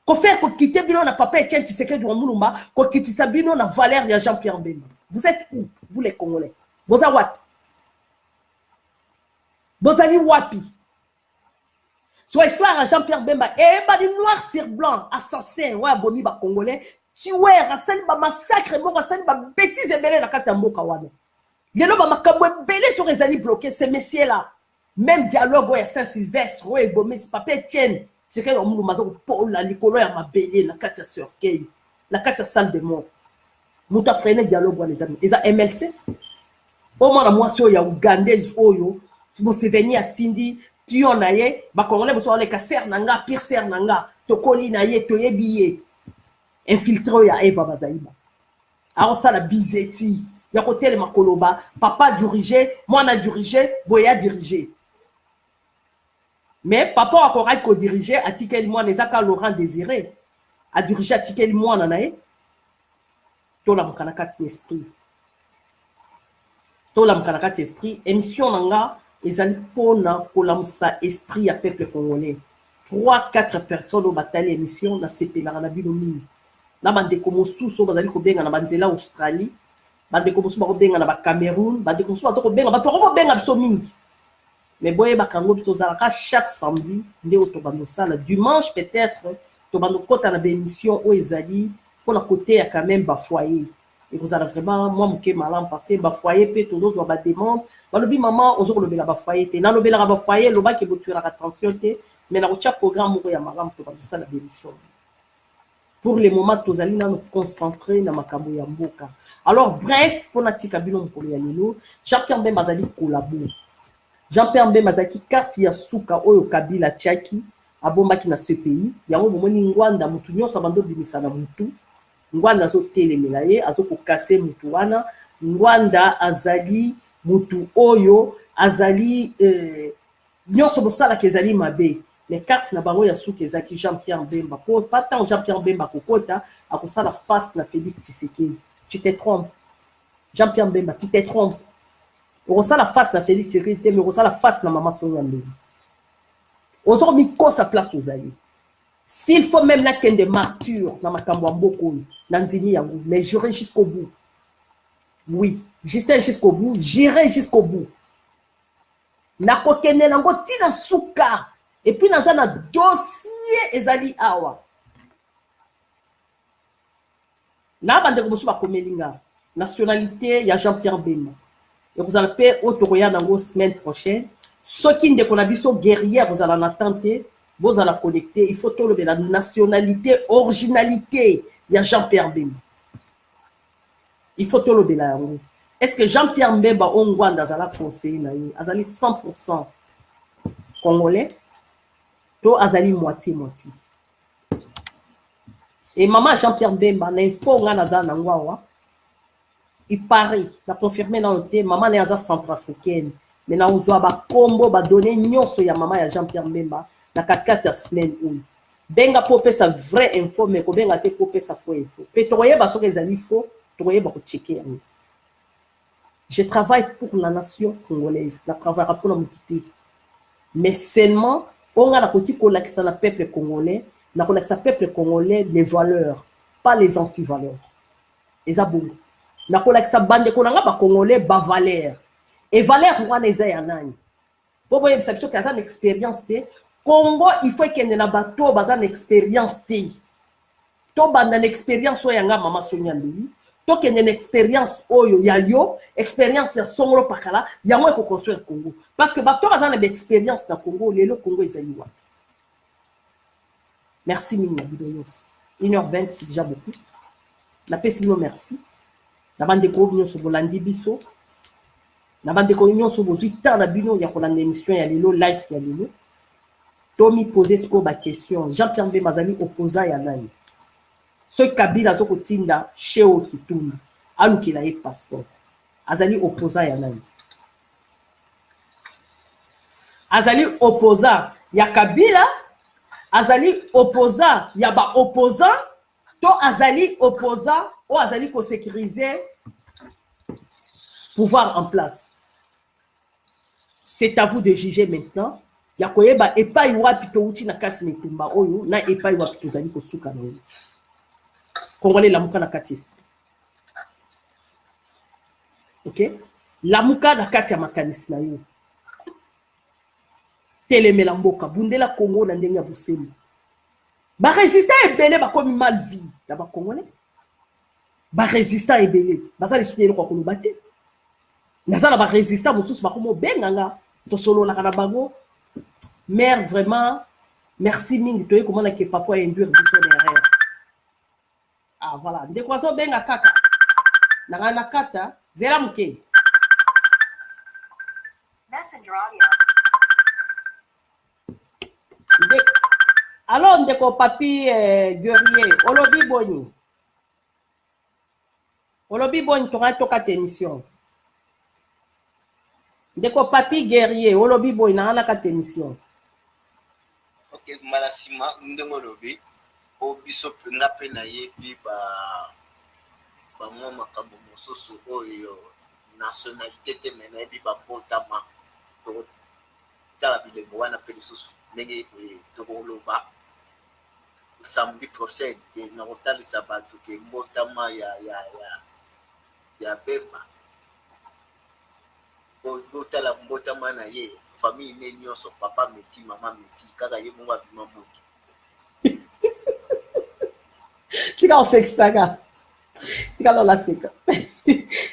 Ko faire ko quitter bino na papa Etienne Tshisekedi wa Mulumba, ko kitisa bino na valeur ya Jean-Pierre Bemba. Vous êtes où vous les Congolais? Boza wapi? Bozali wapi? Soit histoire à Jean-Pierre Bemba et ba du noir sur blanc, assassin, ouais boni ba Congolais. Tuer, rasali ba massacre, mo rasali ba bêtise ebele na kati ya mboka wana. Lelo ba makambo ebele sur ezali bloqué ces messieurs là. Même dialogue ya Saint-Sylvestre, ouais bomé c'est papa Etienne. C'est que on m'a dit pour la likolo ya mabele na kati ya cercueil, na kati ya salle de mort. Muta freiner dialogue les amis. Eza MLC. Au moins la moisson ya Ougandaise oyo, mo seveni atindi pion na ye, ba congolais bo so le kasser nanga, pire ser nanga, tokoli na ye to yebiye. Infiltré ya Eva Bazaïba. Alors ça la bizeti. Ya côté le makoloba, papa dirigé, moi na dirigé, boya dirigé. Mais papa encore a co-dirigé, a tiqué moi les aka Laurent Désiré, a dirigé a tiqué moi nanae. To la mkanaka esprit. To la mkanaka esprit, émission nanga ezali pona kolamsa esprit ya peuple congolais. 3-4 personnes au bataille émission na sepela na bilomini. Na bandeko mosusu bazali kobenga na banzela Australie, bandeko mosusu bakobenga na ba Cameroun, bandeko mosusu bazoko benga bato bakobenga biso mingi. Mais boye bakango tozalaka chaque samedi nde otobamosala dimanche peut-être tobando kota na bémission o ezali pour la côté ya quand même ba foyer. Et vous allez vraiment moi moké malam parce que ba foyer pe tozo ba demande, balobi maman ozo lobela ba foyer te. Na lobela ba foyer loba ke botuira attention te, mais na rocha programme mo ya malam tobamosala bémission. Pour le moment, tous allons nous concentrer dans makambo ya mboka. Alors, bref, pour natika bilon pour ya lelo, Jean-Pierre Bemba azali collabo. Jean-Pierre Bemba azaki carte ya suka oyo Kabila Tchaki, abombaki na ce pays. Yango bomoni Ngwanda mutu nyonso bando bimisa na mutu. Ngwanda zo telemela ye, azo ko kase mutu wana. Ngwanda azali mutu oyo, azali nyonso bosala kezali mabe. Les cartes na bango ya souke ezaki Jean-Pierre Bemba. Pour pas tant Jean-Pierre Bemba kokota, a ça la face na Félix Tshisekedi. Tu te trompes. Jean-Pierre Bemba, tu te trompes. On ça la face na Félix Tshisekedi, mais on ça la face na Maman Sonia Mbemba. On a mis quoi sa place aux alliés. S'il faut même là qu'il y ait des martyrs dans ma Kambouamboko, mais j'irai jusqu'au bout. Oui, j'irai jusqu'au bout, j'irai jusqu'au bout. Nakokene nango tina souka. Et puis dans un dossier ezali awa. Na bande ko musu ba komelinga. Nationalité ya Jean-Pierre Bemba. Et vous allez payer autoroya nango semaine prochaine. Ceux qui ne connaissent pas guerrière, vous allez en tenter, vous allez connecter. Il faut tout le la nationalité, originalité. Il y a Jean-Pierre Bemba. Il faut tout le la. Est-ce que Jean-Pierre Bemba Ongwanda azala conseiller na ye? Azali 100% congolais. To azali moitié. Et maman Jean-Pierre Bemba na info nga nazala nangwawa. Il paraît, la confirmé dans le thé, maman est à centrafricaine. Maintenant, on doit ba combo, ba donner nyonso ya maman ya Jean-Pierre Bemba na 4 semaines où. Benga popé sa vraie info, mais ko benga te popé sa faux info. Pétroyer ba so que ezali faux, troyer ba ko checker. Je travaille pour la nation congolaise, la travaille pour la montité. Mais seulement, on a la côté qu'on a la peuple congolais, na ko la peuple congolais les valeurs, pas les anti-valeurs. Les abongo. Na ko la bande ko nga ba congolais ba valeurs. Et valeur wana eza ya nani. Pour voyez ça que ça une expérience té Congo il faut qu'il y ait na bateau baza une expérience té. To banda une expérience o yanga mama Sonia Mbemba. To qu'il y ait une expérience oyo ya yo, expérience ya songolo pakala, ya mo ko construire Congo. Parce que bateau baza une expérience na Congo, le Congo ezali wa. Merci Mina Bidoyos. 1h20 c'est déjà beaucoup. na pesi bino merci na bandeko nyonso bolandi biso na bandeko nyonso bozwi temps na bino ya kolanda émission ya lelo live ya lelo tomi poser siko ba question Jean-Pierre Mbemba azali opposant ya nani soki Kabila azokotinda Sheo Kitundu alukela ye passeport azali opposant ya nani azali opposant ya Kabila azali opposant ya ba opposant to azali opposant ou azali ko sécuriser pouvoir en place. C'est à vous de juger maintenant. Ya koyeba epai wapi to uti na kati mitumba oyo na epai wapi to zali ko suka na oyo. Congolais lamuka na kati esprit. OK? Lamuka na kati ya makanisi na yo. Telemela mboka bundela Congo na ndenge ya busemi. Ba résistant ebele ba komi mal vie da ba Congolais. Ba résistant ebele baza les soutenir ko koloba te. Nazala ba résistant mosusu ba komo benganga to solo na kana bango. Mère vraiment merci mingi toye comment na ke papa induire biso derrière. Ah voilà, ndeko zo benga kaka. Na kana kata zera muke. Messenger audio. Alors, ndeko papi guerrier, olobi boni. Olobi boni toka toka émission. Ndeko papi guerrier, olobi boni na ana ka émission. Ok, malasima ndemo lobi o biso na pe na yebi ba mwa makambo mosusu oyo nationalité te mena yebi ba potama to tala bilembo wana pe lisusu ndenge tokoloba samedi prochain na kotalisa bato ke mbotama ya Bemba botala mbotama na ye famille ne nyonso papa meti mama meti kaka ye mongo abima moto tika osekisaka tika lola seka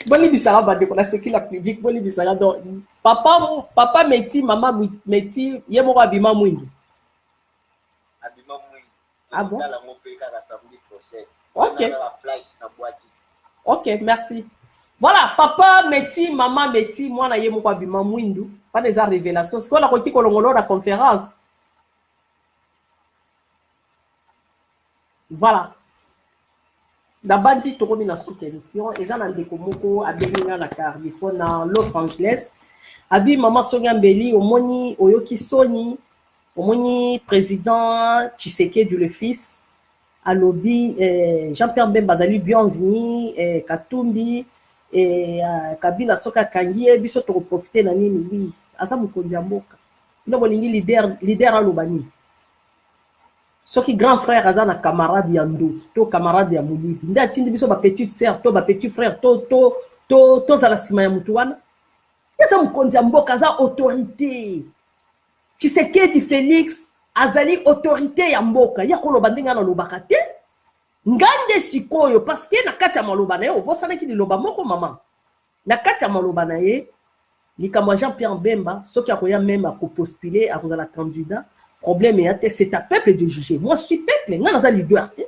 boli bisaka bandeko na seki la public boli bisaka donc papa meti mama meti ye mongo abima mwindu abima mwindu. Ah bon? Tala mo pe kaka samedi prochain. Ok. Na flash na boîte. Ok, merci. Voilà, papa meti, maman meti, moi na ye moko abima mwindu. Pas des révélations. C'est quoi la koti kolongolo la conférence? Voilà. D'abandi tokomi na sous émission. Eza na ndeko moko abenga na cardiphone na Los Angeles. Abi maman Sonia Mbeli omoni oyoki Sony. Omoni président Tshisekedi le fils. Alobi Jean-Pierre Mbemba azali bienvenu Katumbi Kabila soka kangie biso to profiter na nini oui asa mukonzi mboka ino bolingi leader alobani soki grand frère aza na camarade ya ndoki to camarade ya mulibi nda tindi biso ba petite sœur to ba petit frère to za la sima ya mutu wana asa mukonzi mboka aza autorité Tshisekedi Félix azali autorité ya mboka ya koloba ndinga na lobaka te ngande sikoyo parce que na kati ya maloba na ye obosana ki liloba moko mama na kati ya maloba na ye likamwa Jean-Pierre Mbemba soki akoya même à postuler à la candidat problème ya te c'est à peuple de juger moi je suis peuple nga naza leader te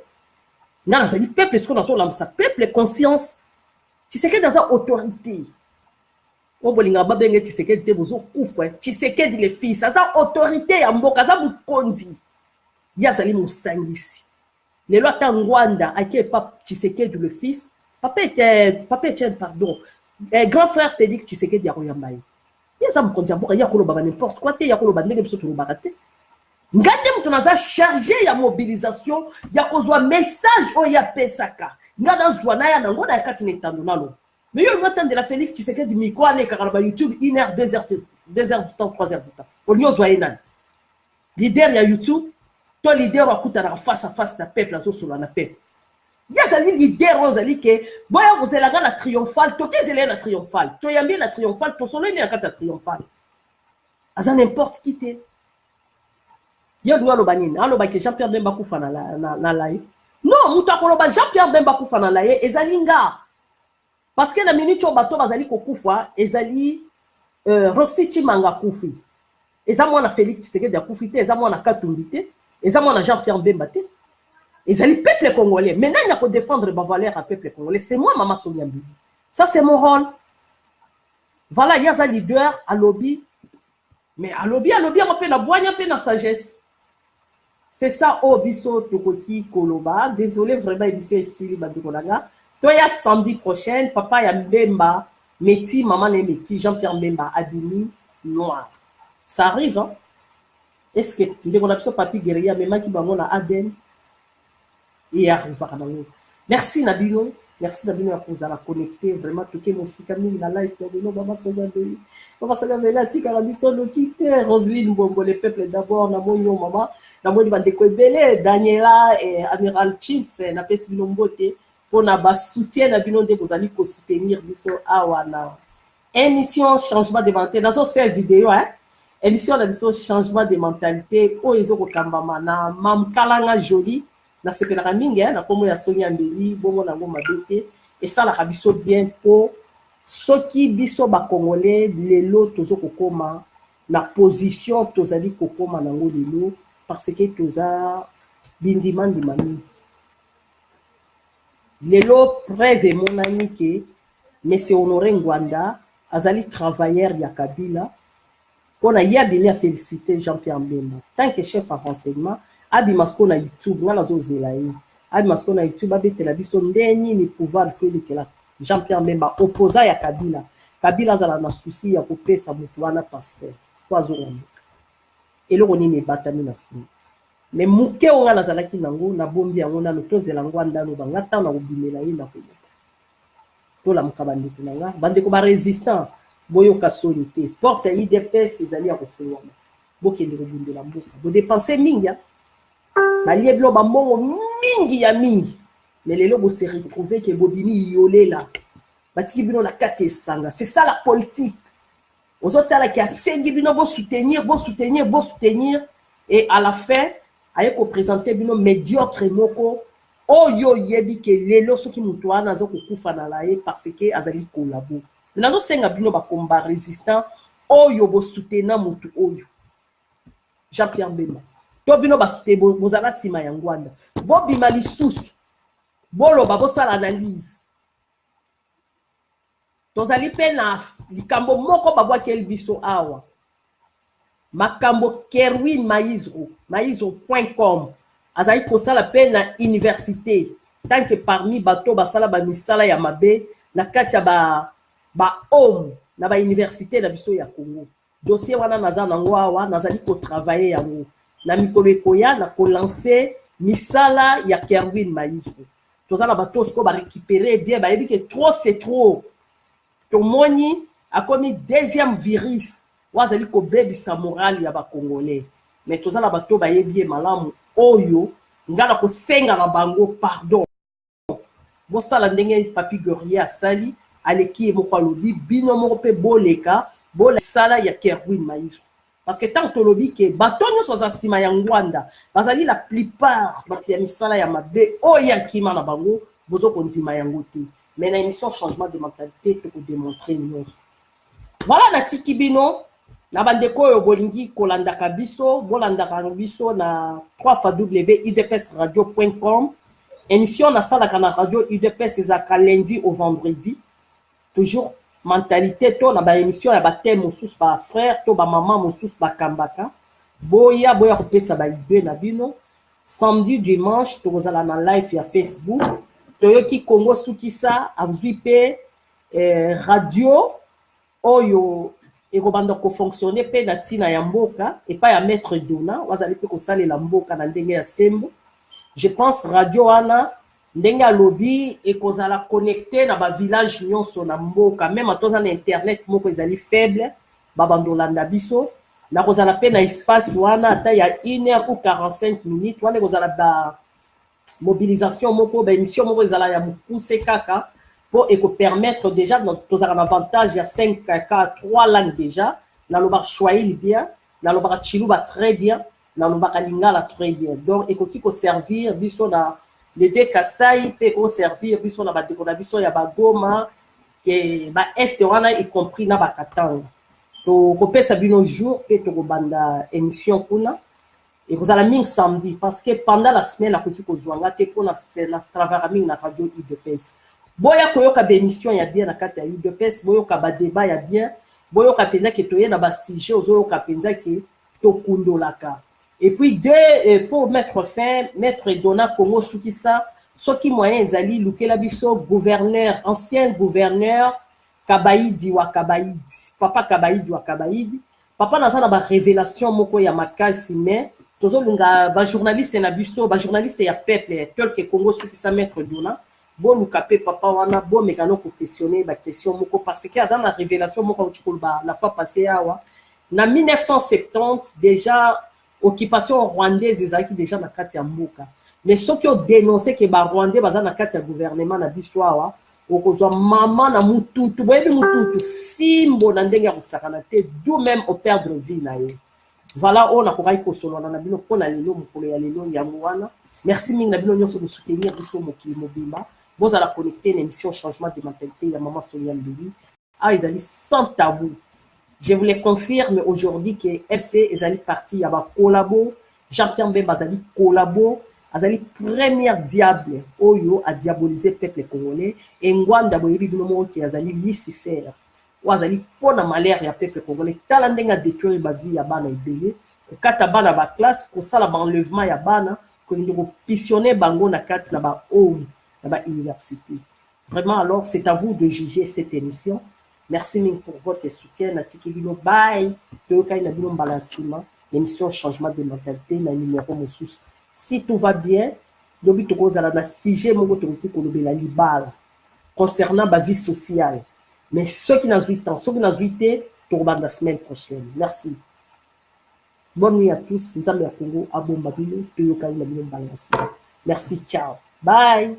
nga nazali peuple ce qu'on a sur l'amsa peuple conscience Tshisekedi dans autorité obolinga babenge Tshisekedi te bozo kufa Tshisekedi le fils aza autorité ya mboka aza mukonzi yazali musangisi lelo ata Ngwanda ake papa Tshisekedi le fils papa était pardon grand frère Félix Tshisekedi ya koyamba ye yaza mukonzi ya mboka ya koloba n'importe quoi te ya koloba ndenge biso tolobaka te ngande mutu naza chargé ya mobilisation ya kozwa message oyo ya pesaka nga nazwa na ya nango na kati na etando nalo mais yo le temps de la Félix Tshisekedi miko ale kaka ba YouTube 1 heure 2 heures du temps 3 heures du temps au lieu de nan leader ya YouTube to leader akuta na face à face na peuple azo solo na peuple yazali leader ozali ke boya kozela na triomphal to kezela na triomphal to yambi na triomphal to solo ni na kata triomphal aza n'importe qui te yo nwa lo banini alo ba ke Jean-Pierre Bemba kufa na laye non muta ko lo ba Jean-Pierre Bemba kufa na laye ezali nga parce que la minute au bateau bazali kokufa ezali Roxy Chimanga kufi eza mwana Félix Tshisekedi ya kufi te eza mwana Katumbi te eza mwana Jean-Pierre Bemba te Ils allaient peuple congolais. Maintenant, il y a qu'à défendre ma valeur à peuple congolais. C'est moi, Maman Sonia Mbili. Ça, c'est mon rôle. Voilà, il y a un leader à lobby. Mais à lobby, on peut la boire, on peut la sagesse. C'est ça, oh, biso, tokoti, koloba. Désolé, vraiment, édition ici, Bandikolaga. Toi, il y a samedi prochain, papa, il y a Mbemba, Métis, maman, les Métis, Jean-Pierre Mbemba, Adini, Noir. Ça arrive, hein? Est-ce que, on a besoin de papi guerrier, mais qui va à Aden, et arrive à Kanango. Merci, Nabino. Merci Nabino pour nous connecter. Vraiment, tout mon sikami la live. Maman Sagabé. Maman Sagabé, la tika la mission de quitter. Roselyne Bombo, les peuples d'abord. Namoyo, maman. Namoyo, Bandeko Belé, Daniela et Amiral Chins. Na pesi binombote. Pour na bas soutien Nabino de vous allez soutenir. Biso awana. Émission changement de mentalité. Dans cette vidéo, hein. Émission la mission changement de mentalité. O ezo kambama na mam kalanga joli. Na sepelaka mingi na komo ya Sonia Mbili bongo na ngoma bete et ça la biso bien po soki biso ba congolais lelo tozo kokoma na position tozali kokoma nango lelo parce que toza bindima ndima mingi lelo preuve monani ke monsieur Honoré Ngwanda azali travailleur ya Kabila on a hier donné à féliciter Jean-Pierre Mbemba tant que chef à renseignement abi masko na YouTube ngala zo zelayi abi masko na YouTube abetela biso ndeni ni pouvoir faire que la Jean-Pierre Mbemba opposant ya Kabila zala na souci ya kopesa mutu wana passeport kwa zo on eloko nini batami na sima mais muke on ngala zala ki nango na bombi yango na tozela ngwanda no bangata na kubimela yinda ko to la mukabandi tunanga bande ko ba résistant boyo kasolité porte ya IDPS ezali ya kofungwa bokende kobundela mboka bo dépenser mingi balie blo ba mongo mingi ya mingi mais lelo bo se retrouver que bobimi yolela batiki bino na kati esanga c'est ça la politique ozotala ki asengi bino bo soutenir et à la fin aye ko présenter bino médiocre moko oyo yebi ke lelo soki mutu wana zo kokufa na laye parce que azali kolabo nazo senga bino ba combat résistant oyo bo soutenir mutu oyo Jean-Pierre Mbemba to bino basute bozala sima ya ngwanda bobima lisusu boloba bosala analyse tozali pe na likambo moko babwakeli biso awa makambo Kerwin maizro.com azali kosala pe na université tant que parmi bato basala bamisala ya mabe na kati ya ba homme na ba université na biso ya Congo dossier wana naza nango awa nazali ko travailler yango na mikolo ekoya na kolancer misala ya Kerwin Maizro tozala bato sko ba récupérer bien ba yebi que trop c'est trop tomoni a commis deuxième virus wazali ko bebisa moral ya ba congolais mais tozala bato ba yebi malamu oyo ngala ko senga na bango pardon bosala ndenge papi Guerrier asali aleki moko alobi bino moko pe boleka bola sala ya Kerwin Maizro parce que tant que lobby que batonyo soza sima ya ngwanda bazali la plupart bato ya misala ya mabe oya kima na bango bozo kondima yango te mais na émission changement de mentalité to ko démontrer nyonso voilà na tiki bino na bandeko oyo bolingi kolandaka biso bolandaka biso na www.idpsradio.com émission na salaka na radio UDPS ezaka lundi au vendredi toujours mentalité to na ba émission ya ba thème mosusu ba frère to ba maman mosusu ba kambaka boya kopesa ba idée na bino samedi dimanche to kozala na live ya Facebook toyoki Congo Sukisa azwi pe radio oyo ekobanda ko fonctionner pe na tina ya mboka et pas ya maître Dona wazali pe ko salela mboka na ndenge ya sembo je pense radio wana ndenge lobby et kozala connecté na ba village nyonso na mboka même atoza na internet moko ezali faible babandolanda biso na kozala pe na espace wana ata ya 1h ou 45 minutes wana kozala ba mobilisation moko ba émission moko ezala ya mukuse kaka pour et permettre déjà tozala un avantage ya 5 kaka 3 langues déjà na loba Swahili bien na loba Chiluba très bien na loba Lingala très bien donc ekoki ko servir biso na les deux Kasai peut servir biso na ba biso ya bagoma que ba est wana y compris na ba Katanga to kopesa bino jour pe to banda émission kuna et vous allez mingi samedi parce que pendant la semaine la kuti kozwanga te pour na travers mingi na radio UDPS boya koyoka bémission ya bien na kati ya UDPS boyoka ba débat ya bien boyoka penza ke toye na ba sujet ozoyoka penza ke tokundolaka et puis pour mettre fin maître Dona Congo soki ça soki moyen ezali lukela biso gouverneur ancien gouverneur Kabaïdi wa Kabaïdi papa Kabaïdi wa Kabaïdi papa naza na ba révélation moko ya makasi mais tozolinga ba journaliste na biso ba journaliste ya peuple tel que Congo soki ça maître Dona bon luka pe papa wana bon mekano ko questionner ba question moko parce que aza na révélation moko utikoba la fois passée awa na 1970 déjà occupation rwandaise ezalaki déjà na kati ya mboka mais soki o dénoncer que ba rwandais baza na kati ya gouvernement na biso awa okozwa mama na mututu boyebi mututu fimbo na ndenge ya kosakana te d'où même au perdre vie na ye voilà on akokai kosolana na bino mpona lelo mokolo ya lelo yango wana merci mingi na bino nyonso de soutenir biso mokili mobimba bozala connecté na émission changement de mentalité ya mama Sonia Mbili ezali sans tabou. Je vous le confirme aujourd'hui que FC ezali parti ya ba collabo Jean-Pierre Mbemba azali collabo azali première diable oyo a diaboliser peuple congolais et ngwanda boyebi bino mo ki azali Lucifer ou azali pona malheur ya peuple congolais tala ndenga détruire ba vie ya bana ebele kokata bana ba classe kosala ba enlèvement ya bana ko ndiko pissionner bango na kati na ba home na ba université. Vraiment alors c'est à vous de juger cette émission. Merci pour votre soutien. Bye. L'émission Changement de mentalité, la numéro Moussous. Si tout va bien, nous avons un sujet concernant la vie sociale. Mais ceux qui n'ont pas eu temps, ceux qui n'ont pas eu temps, la semaine prochaine. Merci. Bonne nuit à tous. Merci. Ciao. Bye.